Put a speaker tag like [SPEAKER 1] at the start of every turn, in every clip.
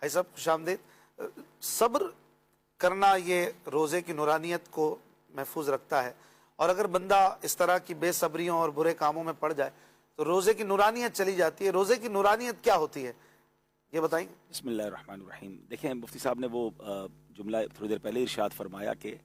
[SPEAKER 1] بھائی صاحب خوش آمدید. صبر کرنا یہ روزے کی نورانیت کو محفوظ رکھتا ہے، اور اگر بندہ اس طرح کی بے صبریوں اور برے کاموں میں پڑ جائے تو روزے کی نورانیت چلی جاتی ہے. روزے کی نورانیت کیا ہوتی ہے یہ بتائیں.
[SPEAKER 2] بسم اللہ الرحمن الرحیم. دیکھیں مفتی صاحب نے وہ جملہ تھوڑی دیر پہلے ارشاد فرمایا کہ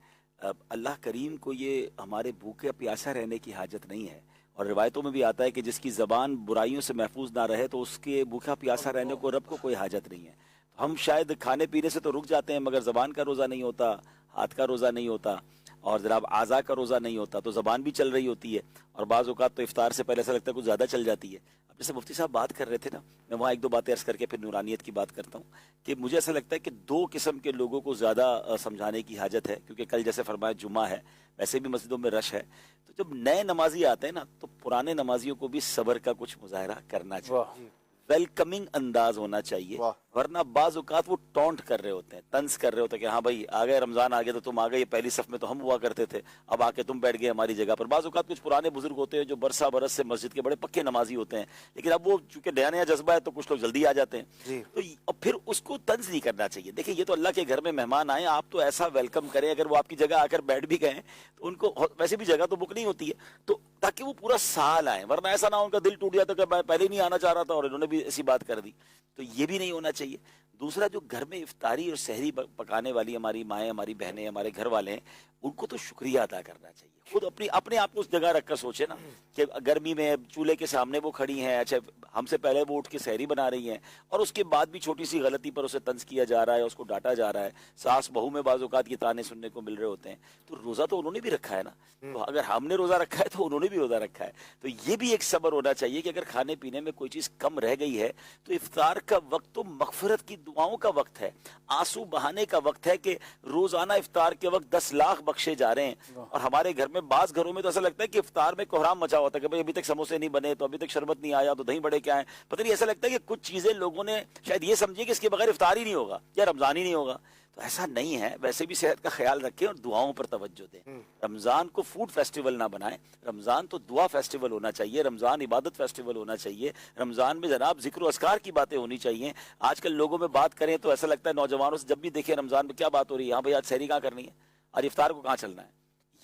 [SPEAKER 2] اللہ کریم کو یہ ہمارے بھوکے پیاسا رہنے کی حاجت نہیں ہے، اور روایتوں میں بھی آتا ہے کہ جس کی زبان برائیوں سے محفوظ نہ رہے تو اس کے بھوکا پیاسا رہنے کو رب کو کوئی حاجت نہیں ہے. تو ہم شاید کھانے پینے سے تو رک جاتے ہیں، مگر زبان کا روزہ نہیں ہوتا، ہاتھ کا روزہ نہیں ہوتا، اور جناب اعضاء کا روزہ نہیں ہوتا، تو زبان بھی چل رہی ہوتی ہے، اور بعض اوقات تو افطار سے پہلے ایسا لگتا ہے کچھ زیادہ چل جاتی ہے. اب جیسے مفتی صاحب بات کر رہے تھے نا، میں وہاں ایک دو باتیں عرض کر کے پھر نورانیت کی بات کرتا ہوں کہ مجھے ایسا لگتا ہے کہ دو قسم کے لوگوں کو زیادہ سمجھانے کی حاجت ہے، کیونکہ کل جیسے فرمایا جمعہ ہے، ویسے بھی مسجدوں میں رش ہے. تو جب نئے نمازی آتے ہیں نا تو پرانے نمازیوں کو بھی صبر کا کچھ مظاہرہ کرنا چاہیے، ویلکمنگ انداز ہونا چاہیے. ورنہ بعض اوقات وہ ٹونٹ کر رہے ہوتے ہیں، طنز کر رہے ہوتے ہیں کہ ہاں بھائی آ گئے رمضان آ گیا تو تم آ گئے، پہلی صف میں تو ہم ہوا کرتے تھے، اب آ کے تم بیٹھ گئے ہماری جگہ پر. بعض اوقات کچھ پرانے بزرگ ہوتے ہیں جو برسا برس سے مسجد کے بڑے پکے نمازی ہوتے ہیں، لیکن اب وہ چونکہ نیا نیا جذبہ ہے تو کچھ لوگ جلدی آ جاتے ہیں. تو پھر اس کو طنز نہیں کرنا چاہیے. دیکھیں یہ تو اللہ کے گھر میں مہمان آئے، آپ تو ایسا ویلکم کریں. اگر وہ آپ کی جگہ آ کر بیٹھ بھی گئے تو ان کو ویسے بھی جگہ تو بک نہیں ہوتی ہے، تو تاکہ وہ پورا سال آئیں. ورنہ ایسا نہ ان کا دل ٹوٹ گیا تو کہ میں پہلے نہیں آنا چاہ رہا تھا اور انہوں نے بھی ایسی بات کر دی. تو یہ بھی نہیں ہونا چاہیے. دوسرا، جو گھر میں افطاری اور سحری پکانے والی ہماری مائیں، ہماری بہنیں، ہمارے گھر والے ہیں، ان کو تو شکریہ ادا کرنا چاہیے. خود اپنے آپ کو اس جگہ رکھ کر سوچے نا کہ گرمی میں چولہے کے سامنے وہ کھڑی ہیں، اچھا ہم سے پہلے وہ اٹھ کے سحری بنا رہی ہیں، اور اس کے بعد بھی چھوٹی سی غلطی پر اسے طنز کیا جا رہا ہے، اس کو ڈانٹا جا رہا ہے. ساس بہو میں بعض اوقات یہ تانے سننے کو مل رہے ہوتے ہیں. تو روزہ تو انہوں نے بھی رکھا ہے نا، تو اگر ہم نے روزہ رکھا ہے تو انہوں نے بھی روزہ رکھا ہے. تو یہ بھی ایک صبر ہونا چاہیے کہ اگر کھانے پینے میں کوئی چیز کم رہ گئی ہے تو افطار کا وقت تو مغفرت کی دعاؤں کا وقت ہے، آنسو بہانے کا وقت ہے کہ روزانہ افطار کے وقت 10 لاکھ بخشے جا رہے ہیں. اور ہمارے گھر میں بعض گھروں میں تو ایسا لگتا ہے کہ افطار میں کوہرام مچا ہوتا ہے کہ بھئی ابھی تک سموسے نہیں بنے، تو ابھی تک شربت نہیں آیا، تو دہی بڑے کیا ہیں. پتہ نہیں ایسا لگتا ہے کہ کچھ چیزیں لوگوں نے شاید یہ سمجھی کہ اس کے بغیر افطار ہی نہیں ہوگا یا رمضان ہی نہیں ہوگا. تو ایسا نہیں ہے. ویسے بھی صحت کا خیال رکھیں اور دعاؤں پر توجہ دیں. رمضان کو فوڈ فیسٹیول نہ بنائیں، رمضان تو دعا فیسٹیول ہونا چاہیے، رمضان عبادت فیسٹیول ہونا چاہیے. رمضان میں جناب ذکر و اذکار کی باتیں ہونی چاہیے. آج کل لوگوں میں بات کریں تو ایسا لگتا ہے نوجوانوں سے جب بھی دیکھیں رمضان میں کیا بات ہو رہی ہے، ہاں بھائی آج سحری کہاں کرنی ہے، آج افطار کو کہاں چلنا ہے.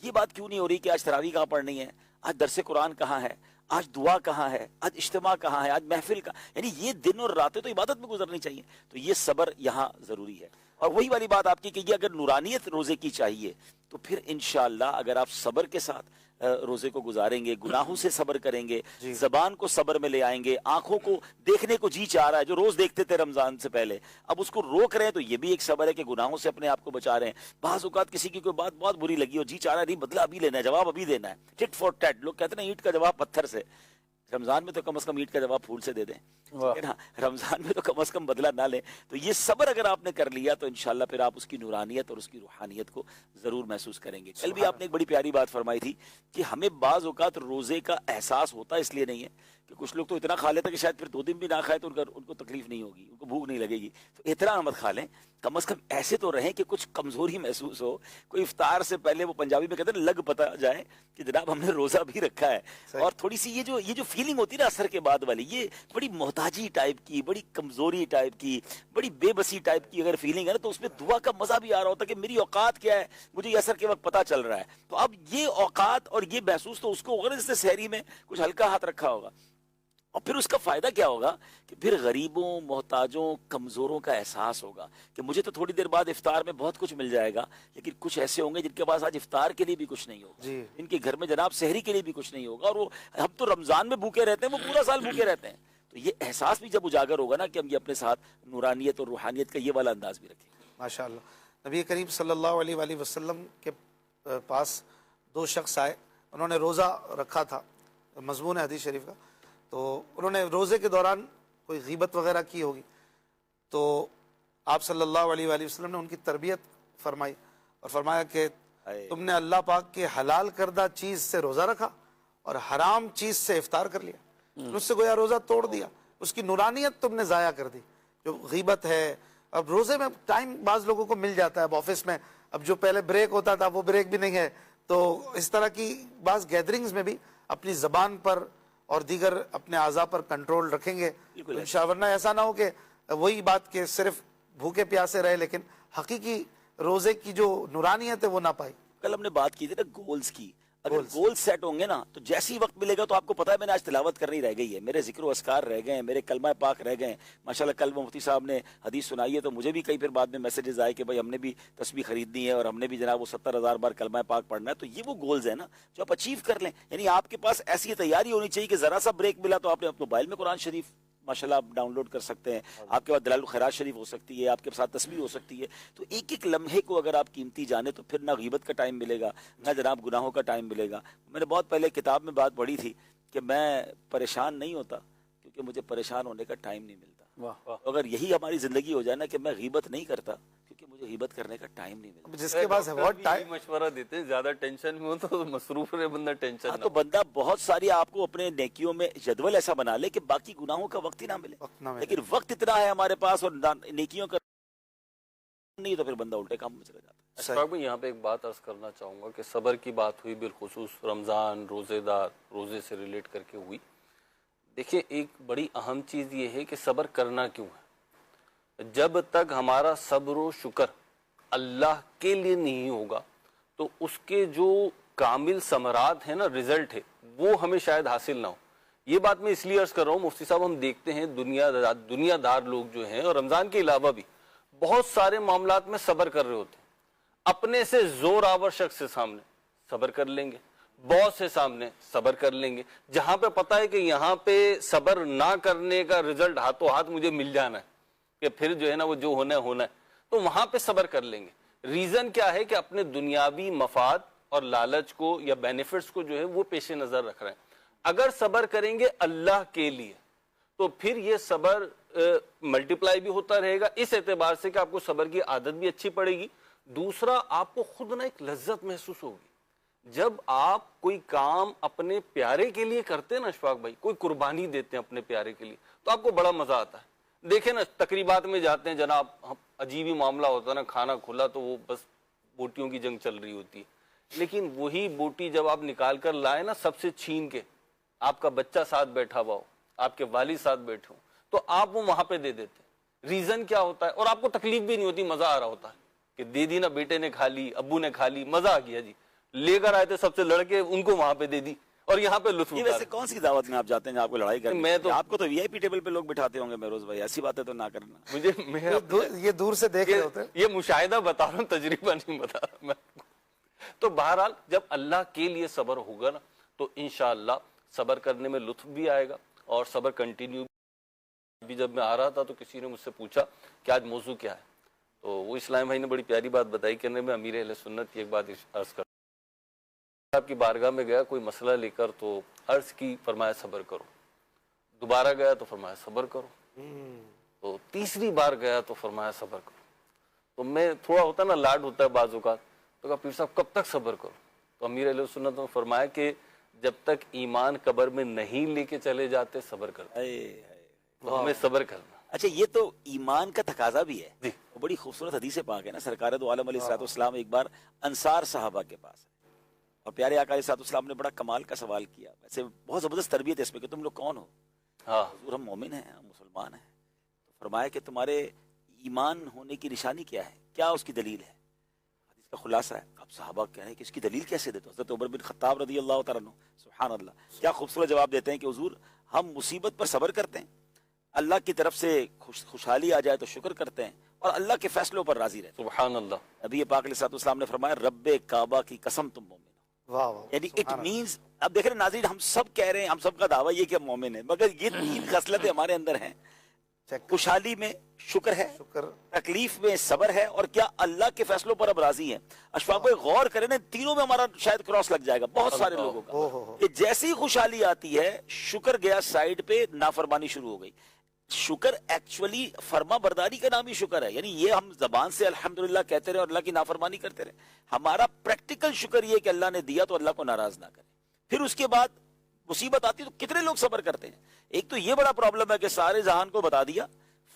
[SPEAKER 2] یہ بات کیوں نہیں ہو رہی کہ آج تراویح کہاں پڑھنی ہے، آج درس قرآن کہاں ہے، آج دعا کہاں ہے، آج اجتماع کہاں ہے، آج محفل کا. یعنی یہ دن اور راتیں تو عبادت میں گزرنی چاہیے. تو یہ صبر یہاں ضروری ہے. اور وہی والی بات آپ کی کہ یہ اگر نورانیت روزے کی چاہیے تو پھر انشاءاللہ اگر آپ صبر کے ساتھ روزے کو گزاریں گے، گناہوں سے صبر کریں گے، زبان کو صبر میں لے آئیں گے، آنکھوں کو دیکھنے کو جی چاہ رہا ہے جو روز دیکھتے تھے رمضان سے پہلے، اب اس کو روک رہے ہیں، تو یہ بھی ایک صبر ہے کہ گناہوں سے اپنے آپ کو بچا رہے ہیں. بعض اوقات کسی کی کوئی بات بہت بری لگی اور جی چاہ رہا ہے نہیں بدلہ ابھی لینا ہے، جواب ابھی دینا ہے، ٹٹ فور ٹیٹ. لوگ کہتے ہیں اینٹ کا جواب پتھر سے. رمضان میں تو کم از کم اینٹ کا جواب پھول سے دے دیں، رمضان میں تو کم از کم بدلہ نہ لیں. تو یہ صبر اگر آپ نے کر لیا تو انشاءاللہ پھر آپ اس کی نورانیت اور اس کی روحانیت کو ضرور محسوس کریں گے. کل بھی آپ نے ایک بڑی پیاری بات فرمائی تھی کہ ہمیں بعض اوقات روزے کا احساس ہوتا اس لیے نہیں ہے کہ کچھ لوگ تو اتنا کھا لیتے کہ شاید پھر 2 دن بھی نہ کھائے تو ان کو تکلیف نہیں ہوگی، ان کو بھوک نہیں لگے گی. تو اتنا مت کھا لیں، کم از کم ایسے تو رہیں کہ کچھ کمزوری محسوس ہو. کوئی افطار سے پہلے، وہ پنجابی میں کہتے ہیں لگ پتا جائے کہ جناب ہم نے روزہ بھی رکھا ہے. اور تھوڑی سی یہ جو فیلنگ ہوتی ہے نا اثر کے بعد والی، یہ بڑی محتاجی ٹائپ کی، بڑی کمزوری ٹائپ کی، بڑی بے بسی ٹائپ کی اگر فیلنگ ہے نا تو اس میں دعا کا مزہ بھی آ رہا ہوتا ہے کہ میری اوقات کیا ہے، مجھے یہ اثر کے وقت پتہ چل رہا ہے. تو اب یہ اوقات اور یہ محسوس تو اس کو ہوگا جس نے سحری میں کچھ ہلکا ہاتھ رکھا ہوگا. اور پھر اس کا فائدہ کیا ہوگا کہ پھر غریبوں، محتاجوں، کمزوروں کا احساس ہوگا کہ مجھے تو تھوڑی دیر بعد افطار میں بہت کچھ مل جائے گا، لیکن کچھ ایسے ہوں گے جن کے پاس آج افطار کے لیے بھی کچھ نہیں ہوگا، ان کے گھر میں جناب سحری کے لیے بھی کچھ نہیں ہوگا. اور وہ ہم تو رمضان میں بھوکے رہتے ہیں، وہ پورا سال بھوکے رہتے ہیں. تو یہ احساس بھی جب اجاگر ہوگا نا کہ ہم یہ اپنے ساتھ نورانیت اور روحانیت کا یہ والا انداز بھی رکھیں.
[SPEAKER 1] ماشاءاللہ. نبی کریم صلی اللہ علیہ وآلہ وسلم کے پاس 2 شخص آئے، انہوں نے روزہ رکھا تھا، مضمون ہے حدیث شریف کا. تو انہوں نے روزے کے دوران کوئی غیبت وغیرہ کی ہوگی، تو آپ صلی اللہ علیہ وآلہ وسلم نے ان کی تربیت فرمائی اور فرمایا کہ تم نے اللہ پاک کے حلال کردہ چیز سے روزہ رکھا اور حرام چیز سے افطار کر لیا، اس سے گویا روزہ توڑ دیا، اس کی نورانیت تم نے ضائع کر دی. جو غیبت ہے، اب روزے میں ٹائم بعض لوگوں کو مل جاتا ہے، اب آفس میں اب جو پہلے بریک ہوتا تھا وہ بریک بھی نہیں ہے، تو اس طرح کی بعض گیدرنگز میں بھی اپنی زبان پر اور دیگر اپنے اعضاء پر کنٹرول رکھیں گے انشاءاللہ. ورنہ ایسا نہ ہو کہ وہی بات کہ صرف بھوکے پیاسے رہے لیکن حقیقی روزے کی جو نورانیت ہے وہ نہ پائی.
[SPEAKER 2] کل ہم نے بات کی تھی نا گولز کی. اگر گول سیٹ ہوں گے نا تو جیسی وقت ملے گا تو آپ کو پتا ہے میں نے آج تلاوت کرنی رہ گئی ہے, میرے ذکر و اذکار رہ گئے ہیں, میرے کلمہ پاک رہ گئے ہیں. ماشاءاللہ کل مفتی صاحب نے حدیث سنائی ہے تو مجھے بھی کئی پھر بعد میں میسیجز آئے کہ بھائی ہم نے بھی تسبیح خریدنی ہے اور ہم نے بھی جناب وہ 70,000 بار کلمہ پاک پڑھنا ہے. تو یہ وہ گولز ہیں نا جو آپ اچیو کر لیں. یعنی آپ کے پاس ایسی تیاری ہونی چاہیے کہ ذرا سا بریک ملا تو آپ نے موبائل میں قرآن شریف ماشاءاللہ آپ ڈاؤن لوڈ کر سکتے ہیں, آپ کے پاس دلائل الخیرات شریف ہو سکتی ہے, آپ کے ساتھ تسبیح ہو سکتی ہے. تو ایک ایک لمحے کو اگر آپ قیمتی جانے تو پھر نہ غیبت کا ٹائم ملے گا نہ جناب گناہوں کا ٹائم ملے گا. میں نے بہت پہلے کتاب میں بات پڑھی تھی کہ میں پریشان نہیں ہوتا کیونکہ مجھے پریشان ہونے کا ٹائم نہیں ملتا. اگر یہی ہماری زندگی ہو جائے نا کہ میں غیبت نہیں کرتا کیونکہ مجھے غیبت کرنے کا ٹائم نہیں ملتا.
[SPEAKER 1] جس کے پاس بہت ٹائم
[SPEAKER 3] مشورہ دیتے ہیں زیادہ ٹینشن میں ہو تو مصروف رہے بندہ ٹینشن
[SPEAKER 2] تو بندہ بہت ساری آپ کو اپنے نیکیوں میں جدول ایسا بنا لے کہ باقی گناہوں کا وقت ہی نہ ملے. لیکن وقت اتنا ہے ہمارے پاس اور نیکیوں کا نہیں تو پھر بندہ الٹے کام میں چلا جاتا ہے.
[SPEAKER 3] اشفاق بھائی یہاں پہ ایک بات عرض کرنا چاہوں گا کہ صبر کی بات ہوئی بالخصوص رمضان روزے دار روزے سے ریلیٹ کر کے ہوئی. دیکھیں ایک بڑی اہم چیز یہ ہے کہ صبر کرنا کیوں ہے. جب تک ہمارا صبر و شکر اللہ کے لیے نہیں ہوگا تو اس کے جو کامل ثمرات ہیں نا رزلٹ ہے وہ ہمیں شاید حاصل نہ ہو. یہ بات میں اس لیے عرض کر رہا ہوں مفتی صاحب ہم دیکھتے ہیں دنیا دار لوگ جو ہیں اور رمضان کے علاوہ بھی بہت سارے معاملات میں صبر کر رہے ہوتے ہیں. اپنے سے زور آور شخص سے سامنے صبر کر لیں گے, باس سے سامنے صبر کر لیں گے, جہاں پہ پتہ ہے کہ یہاں پہ صبر نہ کرنے کا رزلٹ ہاتھوں ہاتھ مجھے مل جانا ہے کہ پھر جو ہے نا وہ جو ہونا ہے تو وہاں پہ صبر کر لیں گے. ریزن کیا ہے کہ اپنے دنیاوی مفاد اور لالچ کو یا بینیفٹس کو جو ہے وہ پیش نظر رکھ رہے ہیں. اگر صبر کریں گے اللہ کے لیے تو پھر یہ صبر ملٹیپلائی بھی ہوتا رہے گا اس اعتبار سے کہ آپ کو صبر کی عادت بھی اچھی پڑے گی. دوسرا آپ کو خود نہ ایک لذت محسوس ہوگی جب آپ کوئی کام اپنے پیارے کے لیے کرتے ہیں نا اشفاق بھائی, کوئی قربانی دیتے ہیں اپنے پیارے کے لیے تو آپ کو بڑا مزہ آتا ہے. دیکھیں نا تقریبات میں جاتے ہیں جناب عجیب ہی معاملہ ہوتا ہے نا, کھانا کھلا تو وہ بس بوٹیوں کی جنگ چل رہی ہوتی ہے, لیکن وہی بوٹی جب آپ نکال کر لائے نا سب سے چھین کے, آپ کا بچہ ساتھ بیٹھا ہوا ہو, آپ کے والد ساتھ بیٹھے ہوں تو آپ وہ وہاں پہ دے دیتے. ریزن کیا ہوتا ہے اور آپ کو تکلیف بھی نہیں ہوتی, مزہ آ رہا ہوتا ہے کہ دے دی نا, بیٹے نے کھا لی, ابو نے کھا لی, مزہ آ گیا جی. لے کر آئے تھے سب سے لڑکے ان کو وہاں پہ دے دی اور یہاں پہ لطف اٹھا.
[SPEAKER 2] ویسے کون سی دعوت میں آپ جاتے ہیں آپ کو لڑائی کریں؟ میں تو آپ کو تو وی آئی پی ٹیبل پہ لوگ بٹھاتے ہوں گے مہروز بھائی, ایسی باتیں تو نہ کرنا.
[SPEAKER 3] مجھے
[SPEAKER 1] یہ دور سے دیکھ رہے ہوتے ہیں,
[SPEAKER 3] یہ مشاہدہ بتا رہا ہوں, تجربہ نہیں بتا رہا میں. تو بہرحال جب اللہ کے لیے صبر ہوگا نا تو انشاءاللہ صبر کرنے میں لطف بھی آئے گا اور صبر کنٹینیو بھی. جب میں آ رہا تھا تو کسی نے مجھ سے پوچھا کہ آج موضوع کیا ہے, تو وہ اسلام بھائی نے بڑی پیاری بات بتائی کہ میں امیر اہل سنت کی ایک بات عرض کر آپ کی بارگاہ میں گیا کوئی مسئلہ لے کر تو عرض کی, فرمایا صبر کرو. دوبارہ گیا تو فرمایا صبر کرو. تو تیسری بار گیا تو فرمایا صبر کرو. تو میں تھوڑا ہوتا نا لاڈ ہوتا ہے بعض اوقات, تو کہا پیر صاحب کب تک صبر کرو؟ تو امیر اہل سنت نے فرمایا کہ جب تک ایمان قبر میں نہیں لے کے چلے جاتے صبر کرتے. تو ہمیں صبر کرنا.
[SPEAKER 2] اچھا یہ تو ایمان کا تقاضا بھی ہے. وہ بڑی خوبصورت حدیث پاک ہے نا, سرکار دو عالم علیہ الصلوۃ والسلام ایک بار انصار صحابہ کے پاس ہے اور پیارے آقا علیہ الصلوۃ والسلام نے بڑا کمال کا سوال کیا. ویسے بہت زبردست تربیت ہے اس میں کہ تم لوگ کون ہو؟ حضور ہم مومن ہیں, ہم مسلمان ہیں. تو فرمایا کہ تمہارے ایمان ہونے کی نشانی کیا ہے, کیا اس کی دلیل ہے؟ حدیث کا خلاصہ ہے. اب صحابہ کہہ رہے ہیں کہ اس کی دلیل کیسے دیتے؟ حضرت عمر بن خطاب رضی اللہ تعالیٰ عنہ سبحان اللہ کیا خوبصورت جواب دیتے ہیں کہ حضور ہم مصیبت پر صبر کرتے ہیں, اللہ کی طرف سے خوشحالی آ جائے تو شکر کرتے ہیں اور اللہ کے فیصلوں پر راضی رہتے ہیں.
[SPEAKER 3] سبحان اللہ.
[SPEAKER 2] نبی پاک علیہ الصلوۃ والسلام نے فرمایا رب کعبہ کی قسم تم مومن ہو. یعنی اٹ مینز, اب دیکھ رہے ناظرین ہم سب کہہ رہے ہیں, ہم سب کا دعویٰ یہ کہ ہم مومن ہیں, مگر یہ تین خصلتیں ہمارے اندر ہیں. خوشحالی میں شکر ہے, تکلیف میں صبر ہے, اور کیا اللہ کے فیصلوں پر اب راضی ہیں. اشفاق بھائی غور کریں نا, تینوں میں ہمارا شاید کراس لگ جائے گا بہت سارے لوگوں کا. کہ جیسی ہی خوشحالی آتی ہے شکر گیا سائیڈ پہ, نافرمانی شروع ہو گئی. شکر ایکچولی فرما برداری کا نام ہی شکر ہے. یعنی یہ ہم زبان سے الحمدللہ کہتے رہے اور اللہ کی نافرمانی کرتے رہے. ہمارا پریکٹیکل شکر یہ کہ اللہ نے دیا تو اللہ کو ناراض نہ کرے. پھر اس کے بعد مصیبت آتی تو کتنے لوگ صبر کرتے ہیں. ایک تو یہ بڑا پرابلم ہے کہ سارے جہان کو بتا دیا,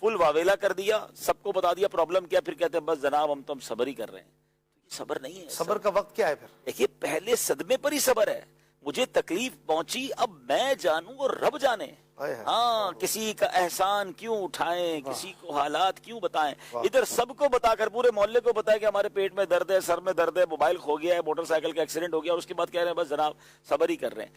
[SPEAKER 2] فل واویلا کر دیا, سب کو بتا دیا پرابلم کیا, پھر کہتے ہیں بس جناب ہم تو ہم صبر ہی کر رہے ہیں. یہ صبر نہیں ہے.
[SPEAKER 1] صبر کا وقت کیا ہے پھر؟
[SPEAKER 2] دیکھیے پہلے صدمے پر ہی صبر ہے. مجھے تکلیف پہنچی, اب میں جانوں اور رب جانے. ہاں کسی کا احسان کیوں اٹھائیں، کسی کو حالات کیوں بتائیں، ادھر سب کو بتا کر پورے محلے کو بتائیں کہ ہمارے پیٹ میں درد ہے، سر میں درد ہے، موبائل کھو گیا ہے، موٹر سائیکل کا ایکسیڈنٹ ہو گیا، اور اس کے بعد کہہ رہے ہیں بس جناب صبر ہی کر رہے ہیں۔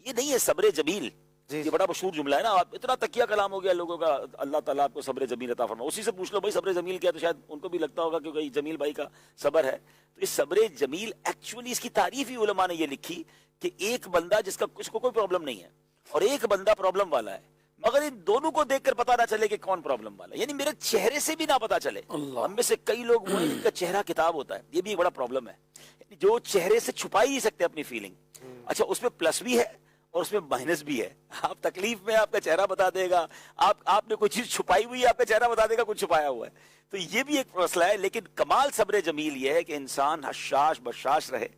[SPEAKER 2] یہ نہیں ہے صبر جمیل، یہ بڑا مشہور جملہ ہے نا، آپ اتنا تکیہ کلام ہو گیا لوگوں کا، اللہ تعالیٰ آپ کو صبر جمیل عطا فرمائے۔ اسی سے پوچھ لو بھائی صبر جمیل کیا، تو شاید ان کو بھی لگتا ہوگا کہ جمیل بھائی کا صبر ہے۔ تو اس صبر جمیل ایکچولی اس کی تعریف ہی علماء نے یہ لکھی کہ ایک بندہ جس کا کچھ کو کوئی پرابلم نہیں ہے اور ایک بندہ پرابلم والا ہے، مگر ان دونوں کو دیکھ کر پتا نہ چلے کہ کون پرابلم والا ہے، یعنی میرے چہرے سے بھی نہ پتا چلے۔ ہم میں سے کئی لوگ وہ ہیں جن کا چہرہ کتاب ہوتا ہے، یہ بھی ایک بڑا پرابلم ہے، جو چہرے سے چھپا ہی نہیں سکتے اپنی فیلنگ۔ اچھا اس میں پلس بھی ہے اور اس میں مائنس بھی ہے، آپ تکلیف میں آپ کا چہرہ بتا دے گا، آپ نے کوئی چیز چھپائی ہوئی ہے آپ کا چہرہ بتا دے گا کچھ چھپایا ہوا ہے، تو یہ بھی ایک مسئلہ ہے۔ لیکن کمال صبر جمیل یہ ہے کہ انسان حشاش بشاش رہے،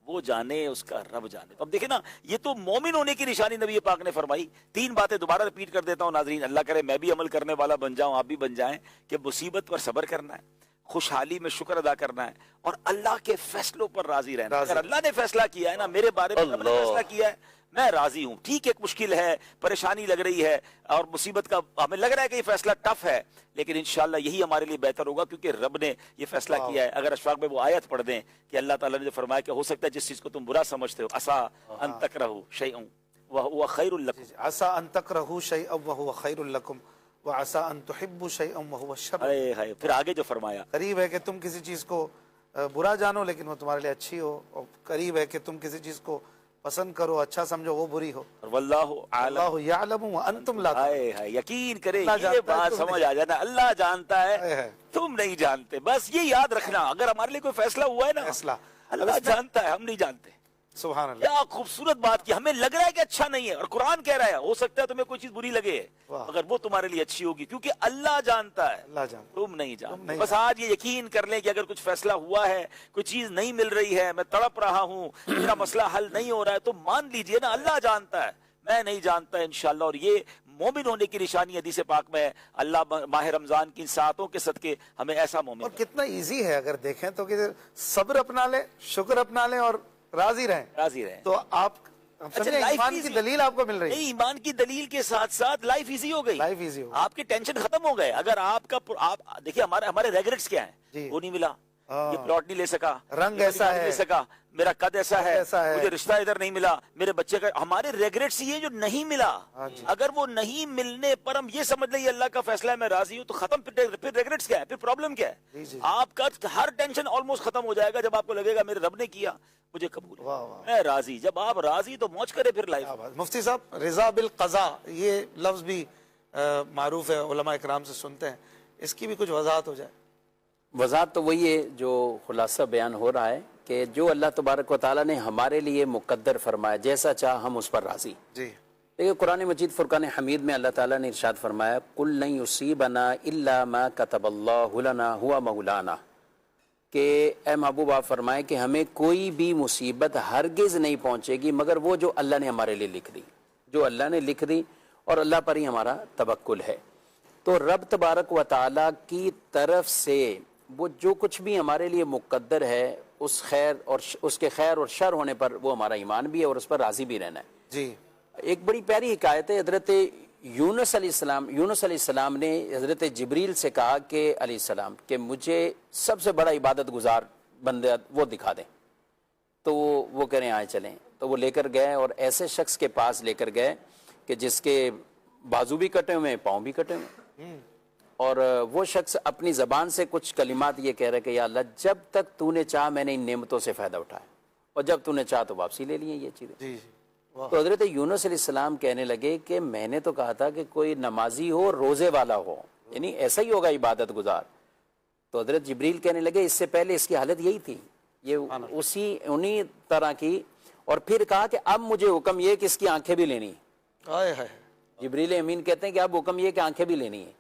[SPEAKER 2] وہ جانے اس کا رب جانے۔ تو اب دیکھیں نا، یہ تو مومن ہونے کی نشانی نبی پاک نے فرمائی۔ تین باتیں دوبارہ ریپیٹ کر دیتا ہوں ناظرین، اللہ کرے میں بھی عمل کرنے والا بن جاؤں، آپ بھی بن جائیں، کہ مصیبت پر صبر کرنا ہے، خوشحالی میں شکر ادا کرنا ہے، اور اللہ کے فیصلوں پر راضی رہنا ہے۔ اگر اللہ نے فیصلہ کیا ہے نا میرے بارے میں، رب نے فیصلہ کیا ہے، میں راضی ہوں۔ ٹھیک ہے مشکل ہے، پریشانی لگ رہی ہے، اور مصیبت کا ہمیں لگ رہا ہے کہ یہ فیصلہ ٹف ہے، لیکن انشاءاللہ یہی ہمارے لیے بہتر ہوگا، کیونکہ رب نے یہ فیصلہ کیا ہے۔ اگر اشفاق میں وہ آیت پڑھ دیں کہ اللہ تعالیٰ نے جو فرمایا کہ ہو سکتا ہے جس چیز کو تم برا سمجھتے ہو، عسیٰ ان تکرہوا شیئا وہو خیر لکم،
[SPEAKER 1] عسیٰ ان تکرہوا شیئا وہو خیر لکم وعسیٰ ان تحبوا شیئا وہو شر۔
[SPEAKER 2] پھر آگے جو فرمایا،
[SPEAKER 1] قریب ہے کہ تم کسی چیز کو برا جانو لیکن وہ تمہارے لیے اچھی ہو، اور قریب ہے کہ تم کسی چیز کو پسند کرو، اچھا سمجھو، وہ بری ہو۔
[SPEAKER 2] واللہ عالم،
[SPEAKER 1] اللہ یعلم وانتم لا تعلمون۔
[SPEAKER 2] یقین کرے یہ بات سمجھ آ جانا، اللہ جانتا ہے تم نہیں جانتے، بس یہ یاد رکھنا۔ اگر ہمارے لیے کوئی فیصلہ ہوا ہے نا،
[SPEAKER 1] فیصلہ
[SPEAKER 2] اللہ جانتا ہے، ہم نہیں جانتے۔
[SPEAKER 1] سبحان اللہ،
[SPEAKER 2] کیا خوبصورت بات کی، ہمیں لگ رہا ہے کہ اچھا نہیں ہے، اور قرآن کہہ رہا ہے ہو سکتا ہے تمہیں کوئی چیز بری لگے مگر وہ تمہارے لیے اچھی ہوگی، کیونکہ اللہ جانتا ہے،
[SPEAKER 1] اللہ جانتا،
[SPEAKER 2] تم نہیں جانتے۔ بس آج یہ یقین کر لیں کہ اگر کچھ فیصلہ ہوا ہے، کوئی چیز نہیں مل رہی ہے، میں تڑپ رہا ہوں، میرا مسئلہ حل نہیں ہو رہا ہے، تو مان لیجئے نا اللہ جانتا ہے، میں نہیں جانتا انشاءاللہ۔ اور یہ مومن ہونے کی نشانی حدیث پاک میں اللہ ماہ رمضان کی ساعتوں کے صدقے ہمیں ایسا مومن،
[SPEAKER 1] اور کتنا ایزی ہے اگر دیکھیں تو، کہ صبر اپنا لیں، شکر اپنا لیں اور راضی رہیں،
[SPEAKER 2] راضی رہیں،
[SPEAKER 1] تو آپ ایمان کی دلیل آپ کو مل رہی ہے۔
[SPEAKER 2] نہیں، ایمان کی دلیل کے ساتھ ساتھ لائف ایزی ہو گئی،
[SPEAKER 1] لائف ایزی ہو،
[SPEAKER 2] آپ کے ٹینشن ختم ہو گئے۔ اگر آپ کا آپ دیکھیے ہمارے ریگریٹس کیا ہیں، وہ نہیں ملا، یہ پلاٹ نہیں لے سکا،
[SPEAKER 1] رنگ ایسا ہے،
[SPEAKER 2] لے سکا، میرا قد ایسا ہے، مجھے رشتہ ادھر نہیں ملا، میرے بچے کا، ہمارے ریگریٹس یہ جو نہیں ملا، اگر وہ نہیں ملنے پر ہم یہ سمجھ لیں یہ اللہ کا فیصلہ ہے میں راضی ہوں، تو ختم۔ پھر ریگریٹس کیا ہے، پھر پرابلم کیا ہے؟ آپ کا ہر ٹینشن آلموسٹ ختم ہو جائے گا جب آپ کو لگے گا میرے رب نے کیا، مجھے قبول ہے، میں راضی۔ جب آپ راضی تو موج کرے پھر لائف۔
[SPEAKER 1] مفتی صاحب رضا بالقضاء یہ لفظ بھی معروف ہے، علماء اکرام سے سنتے ہیں، اس کی بھی کچھ وضاحت ہو جائے۔
[SPEAKER 4] وضاحت تو وہی ہے جو خلاصہ بیان ہو رہا ہے کہ جو اللہ تبارک و تعالیٰ نے ہمارے لیے مقدر فرمایا، جیسا چاہ ہم اس پر راضی۔
[SPEAKER 1] جی
[SPEAKER 4] دیکھیں قرآن مجید فرقان حمید میں اللہ تعالیٰ نے ارشاد فرمایا قُلْ لَن يُصِيبَنَا إِلَّا مَا كَتَبَ اللَّهُ لَنَا هُوَ مَوْلَانَا، کہ اے محبوب آپ فرمائیں کہ ہمیں کوئی بھی مصیبت ہرگز نہیں پہنچے گی مگر وہ جو اللہ نے ہمارے لیے لکھ دی، جو اللہ نے لکھ دی، اور اللہ پر ہی ہمارا توکل ہے۔ تو رب تبارک و تعالیٰ کی طرف سے وہ جو کچھ بھی ہمارے لیے مقدر ہے، اس خیر اور اس کے خیر اور شر ہونے پر وہ ہمارا ایمان بھی ہے اور اس پر راضی بھی رہنا ہے۔
[SPEAKER 1] جی
[SPEAKER 4] ایک بڑی پیاری حکایت ہے، حضرت یونس علیہ السلام نے حضرت جبریل سے کہا کہ علیہ السلام کہ مجھے سب سے بڑا عبادت گزار بندہ وہ دکھا دیں، تو وہ کہہ رہے ہیں آئے چلیں، تو وہ لے کر گئے اور ایسے شخص کے پاس لے کر گئے کہ جس کے بازو بھی کٹے ہوئے ہیں، پاؤں بھی کٹے ہوئے ہیں، اور وہ شخص اپنی زبان سے کچھ کلمات یہ کہہ رہے کہ یا اللہ جب تک تو نے چاہا میں نے ان نعمتوں سے فائدہ اٹھایا، اور جب تو نے چاہا تو واپسی لے لی یہ چیزیں۔
[SPEAKER 1] جی
[SPEAKER 4] تو حضرت یونس علیہ السلام کہنے لگے کہ میں نے تو کہا تھا کہ کوئی نمازی ہو، روزے والا ہو، یعنی ایسا ہی ہوگا عبادت گزار۔ تو حضرت جبریل کہنے لگے اس سے پہلے اس کی حالت یہی تھی، یہ انہی طرح کی، اور پھر کہا کہ اب مجھے حکم یہ کہ اس کی آنکھیں بھی لینی ہے۔ جبریل امین کہتے ہیں کہ اب حکم یہ کہ آنکھیں بھی لینی ہے۔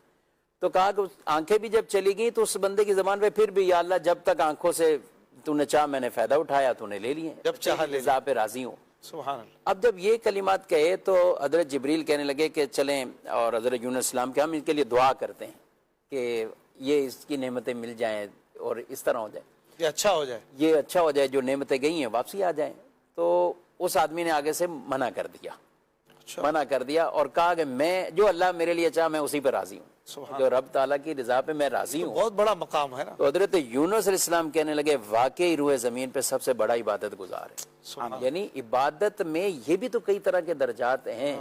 [SPEAKER 4] تو کہا کہ آنکھیں بھی جب چلی گئی تو اس بندے کی زبان پہ پھر بھی یا اللہ جب تک آنکھوں سے تو نے چاہا میں نے فائدہ اٹھایا، تو نے لے لیے،
[SPEAKER 1] جب چاہا لے
[SPEAKER 4] رضا پہ راضی ہوں۔
[SPEAKER 1] سبحان اللہ۔
[SPEAKER 4] اب جب یہ کلمات کہے تو حضرت جبریل کہنے لگے کہ چلیں، اور حضرت یونس السلام کے ہم ان کے لیے دعا کرتے ہیں کہ یہ اس کی نعمتیں مل جائیں اور اس طرح ہو جائے،
[SPEAKER 1] یہ اچھا ہو جائے،
[SPEAKER 4] یہ اچھا ہو جائے، جو نعمتیں گئی ہیں واپسی آ جائیں۔ تو اس آدمی نے آگے سے منع کر دیا منع کر دیا اور کہا کہ میں جو اللہ میرے لیے چاہا میں اسی پہ راضی ہوں، جو رب تعالیٰ کی رضا پہ میں راضی ہوں۔
[SPEAKER 1] بہت بڑا مقام ہے نا۔
[SPEAKER 4] تو حضرت یونس علیہ السلام کہنے لگے واقعی روح زمین پہ سب سے بڑا عبادت گزار ہے۔ یعنی عبادت میں یہ بھی تو کئی طرح کے درجات ہیں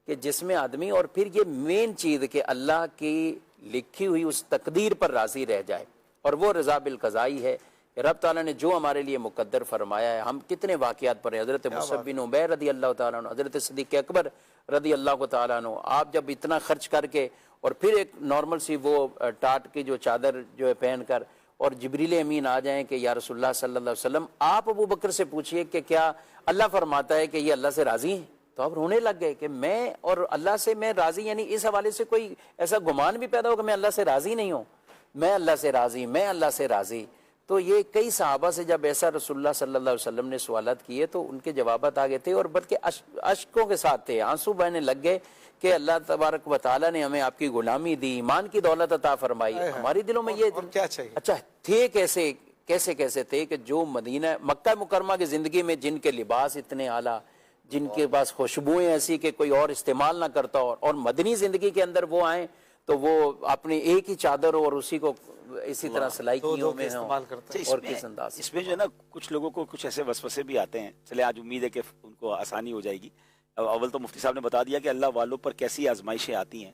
[SPEAKER 4] کہ جس میں آدمی، اور پھر یہ مین چیز کہ اللہ کی لکھی ہوئی اس تقدیر پر راضی رہ جائے، اور وہ رضا بالقضائی ہے کہ رب تعالیٰ نے جو ہمارے لیے مقدر فرمایا ہے۔ ہم کتنے واقعات پر ہیں، حضرت مصعب بن عمیر رضی اللہ تعالیٰ عنہ، حضرت صدیق اکبر رضی اللہ تعالیٰ عنہ، آپ جب اتنا خرچ کر کے اور پھر ایک نارمل سی وہ ٹاٹ کی جو چادر جو ہے پہن کر، اور جبریل امین آ جائیں کہ یا رسول اللہ صلی اللہ علیہ وسلم آپ ابو بکر سے پوچھئے کہ کیا اللہ فرماتا ہے کہ یہ اللہ سے راضی ہیں؟ تو آپ رونے لگ گئے کہ میں اور اللہ سے میں راضی، یعنی اس حوالے سے کوئی ایسا گمان بھی پیدا ہو کہ میں اللہ سے راضی نہیں ہوں، میں اللہ سے راضی، میں اللہ سے راضی۔ تو یہ کئی صحابہ سے جب ایسا رسول اللہ صلی اللہ علیہ وسلم نے سوالات کیے تو ان کے جوابات آگے تھے، اور بلکہ اشکوں کے ساتھ تھے، آنسو بہنے لگ گئے کہ اللہ تبارک و تعالیٰ نے ہمیں آپ کی غلامی دی، ایمان کی دولت عطا فرمائی، ہماری دلوں میں یہ
[SPEAKER 1] کیا چاہیے۔
[SPEAKER 4] اچھا تھے کیسے تھے کہ جو مدینہ مکہ مکرمہ کی زندگی میں جن کے لباس اتنے اعلیٰ، جن کے پاس خوشبوئیں ایسی کہ کوئی اور استعمال نہ کرتا ہو، اور مدنی زندگی کے اندر وہ آئیں تو وہ اپنی ایک ہی چادر اور اسی کو اسی طرح سلائی کیوں میں ہوں اور کس انداز سے۔
[SPEAKER 2] اس میں جو ہے نا کچھ لوگوں کو کچھ ایسے وسوسے بھی آتے ہیں، چلے آج امید ہے کہ ان کو آسانی ہو جائے گی۔ اول تو مفتی صاحب نے بتا دیا کہ اللہ والوں پر کیسی آزمائشیں آتی ہیں،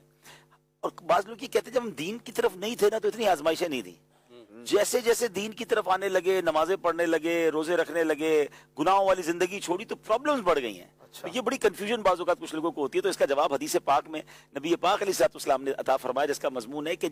[SPEAKER 2] اور بعض لوگ یہ کہتے ہیں جب ہم دین کی طرف نہیں تھے نا تو اتنی آزمائشیں نہیں تھیں، جیسے جیسے دین کی طرف آنے لگے، نمازیں پڑھنے لگے، روزے رکھنے لگے، گناہوں والی زندگی چھوڑی تو پرابلمز بڑھ گئی ہیں۔ یہ بڑی کنفیوژن بعض اوقات کچھ لوگوں کو ہوتی ہے، تو اس کا جواب حدیث پاک میں نبی پاک علیہ الصلوۃ والسلام نے عطا فرمایا، جس کا مضمون ہے کہ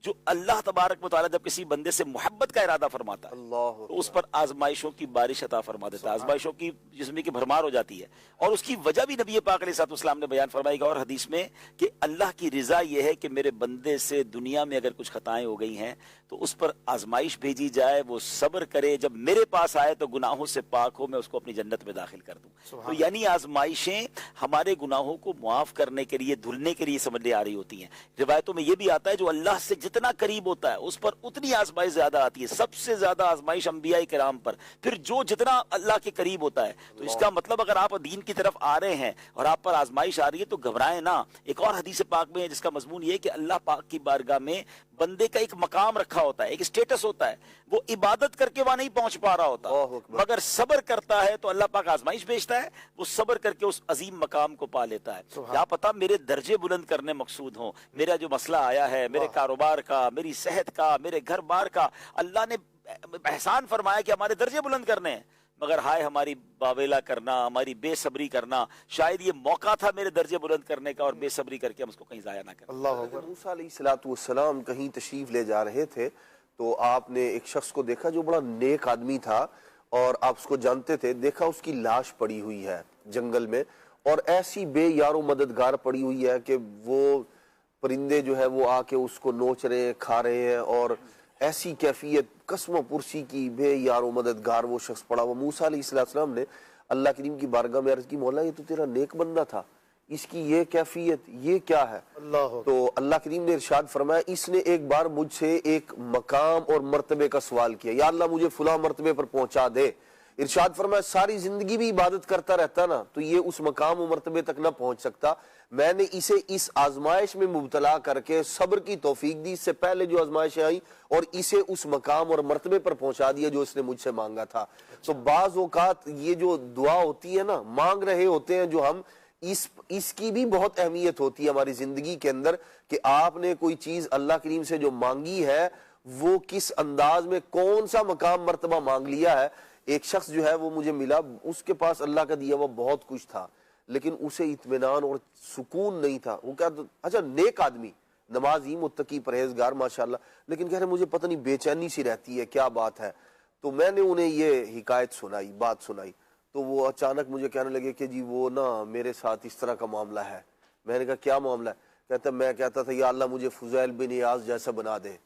[SPEAKER 2] جو اللہ تبارک و تعالیٰ جب کسی بندے سے محبت کا ارادہ فرماتا ہے تو اس پر آزمائشوں کی بارش عطا فرما دیتا ہے، آزمائشوں کی جسم کی بھرمار ہو جاتی ہے، اور اس کی وجہ بھی نبی پاک علیہ الصلوۃ والسلام نے بیان فرمائی اور حدیث میں کہ اللہ کی رضا یہ ہے کہ میرے بندے سے دنیا میں اگر کچھ خطائیں ہو گئی ہیں تو اس پر آزمائش بھیجی جائے، وہ صبر کرے، جب میرے پاس آئے تو گناہوں سے پاک ہو، میں اس کو اپنی جنت میں داخل کر دوں۔ تو یعنی آزمائشیں ہمارے گناہوں کو معاف کرنے کے لیے، دھلنے کے لیے سمجھ لے آ رہی ہوتی ہیں۔ روایتوں میں یہ بھی آتا ہے جو اللہ سے جتنا قریب ہوتا ہے اس پر اتنی آزمائش زیادہ آتی ہے، سب سے زیادہ آزمائش انبیاء کرام پر، پھر جو جتنا اللہ کے قریب ہوتا ہے۔ تو اس کا مطلب اگر آپ دین کی طرف آ رہے ہیں اور آپ پر آزمائش آ رہی ہے تو گھبرائیں نہ۔ ایک اور حدیث پاک میں ہے جس کا مضمون یہ ہے کہ اللہ پاک کی بارگاہ میں بندے کا ایک مقام رکھا ہوتا ہے، ایک اسٹیٹس ہوتا ہے، وہ عبادت کر کے وہاں نہیں پہنچ پا رہا ہوتا، مگر صبر کرتا ہے تو اللہ پاک آزمائش بھیجتا ہے، وہ صبر کر کے اس عظیم مقام کو پا لیتا ہے۔ کیا پتا میرے درجے بلند کرنے مقصود ہوں، میرا جو مسئلہ آیا ہے، میرے کاروبار کا، میری صحت کا، میرے گھر بار کا، اللہ نے احسان فرمایا کہ ہمارے درجے بلند کرنے ہیں، مگر ہائے ہماری باویلا کرنا، ہماری بے صبری کرنا، شاید یہ موقع تھا میرے درجے بلند کرنے کا اور بے صبری کر کے ہم اس کو کہیں ضائع نہ کریں۔
[SPEAKER 1] اللہ اکبر۔
[SPEAKER 5] موسیٰ علیہ الصلوۃ والسلام کہیں تشریف لے جا رہے تھے تو آپ نے ایک شخص کو دیکھا جو بڑا نیک آدمی تھا اور آپ اس کو جانتے تھے، دیکھا اس کی لاش پڑی ہوئی ہے جنگل میں، اور ایسی بے یار و مددگار پڑی ہوئی ہے کہ وہ پرندے جو ہے وہ آ کے اس کو نوچ رہے ہیں، کھا رہے ہیں، اور ایسی کیفیت قسم و پرسی کی، بے یار و مددگار وہ شخص پڑا ہوا۔ موسیٰ علیہ السلام نے اللہ کریم کی بارگاہ میں عرض کی، مولا یہ تو تیرا نیک بندہ تھا، اس کی یہ کیفیت، یہ کیا ہے؟ تو اللہ کریم نے ارشاد فرمایا، اس نے ایک بار مجھ سے ایک مقام اور مرتبے کا سوال کیا، یا اللہ مجھے فلاں مرتبے پر پہنچا دے۔ ارشاد فرمایا ساری زندگی بھی عبادت کرتا رہتا نا تو یہ اس مقام و مرتبے تک نہ پہنچ سکتا، میں نے اسے اس آزمائش میں مبتلا کر کے صبر کی توفیق دی، اس سے پہلے جو آزمائشیں آئیں، اور اسے اس مقام اور مرتبے پر پہنچا دیا جو اس نے مجھ سے مانگا تھا۔ تو بعض اوقات یہ جو دعا ہوتی ہے نا، مانگ رہے ہوتے ہیں جو ہم، اس کی بھی بہت اہمیت ہوتی ہے ہماری زندگی کے اندر کہ آپ نے کوئی چیز اللہ کریم سے جو مانگی ہے وہ کس انداز میں، کون سا مقام مرتبہ مانگ لیا ہے۔ ایک شخص جو ہے وہ مجھے ملا، اس کے پاس اللہ کا دیا ہوا بہت کچھ تھا لیکن اسے اطمینان اور سکون نہیں تھا۔ وہ کیا، اچھا نیک آدمی، نمازی، متقی، پرہیزگار ماشاءاللہ، لیکن کہہ رہے مجھے پتہ نہیں بے چینی سی رہتی ہے، کیا بات ہے؟ تو میں نے انہیں یہ حکایت سنائی، بات سنائی، تو وہ اچانک مجھے کہنے لگے کہ جی وہ نا میرے ساتھ اس طرح کا معاملہ ہے۔ میں نے کہا کیا معاملہ ہے؟ کہتا میں کہتا تھا یا اللہ مجھے فضیل بن عیاض جیسا بنا دے۔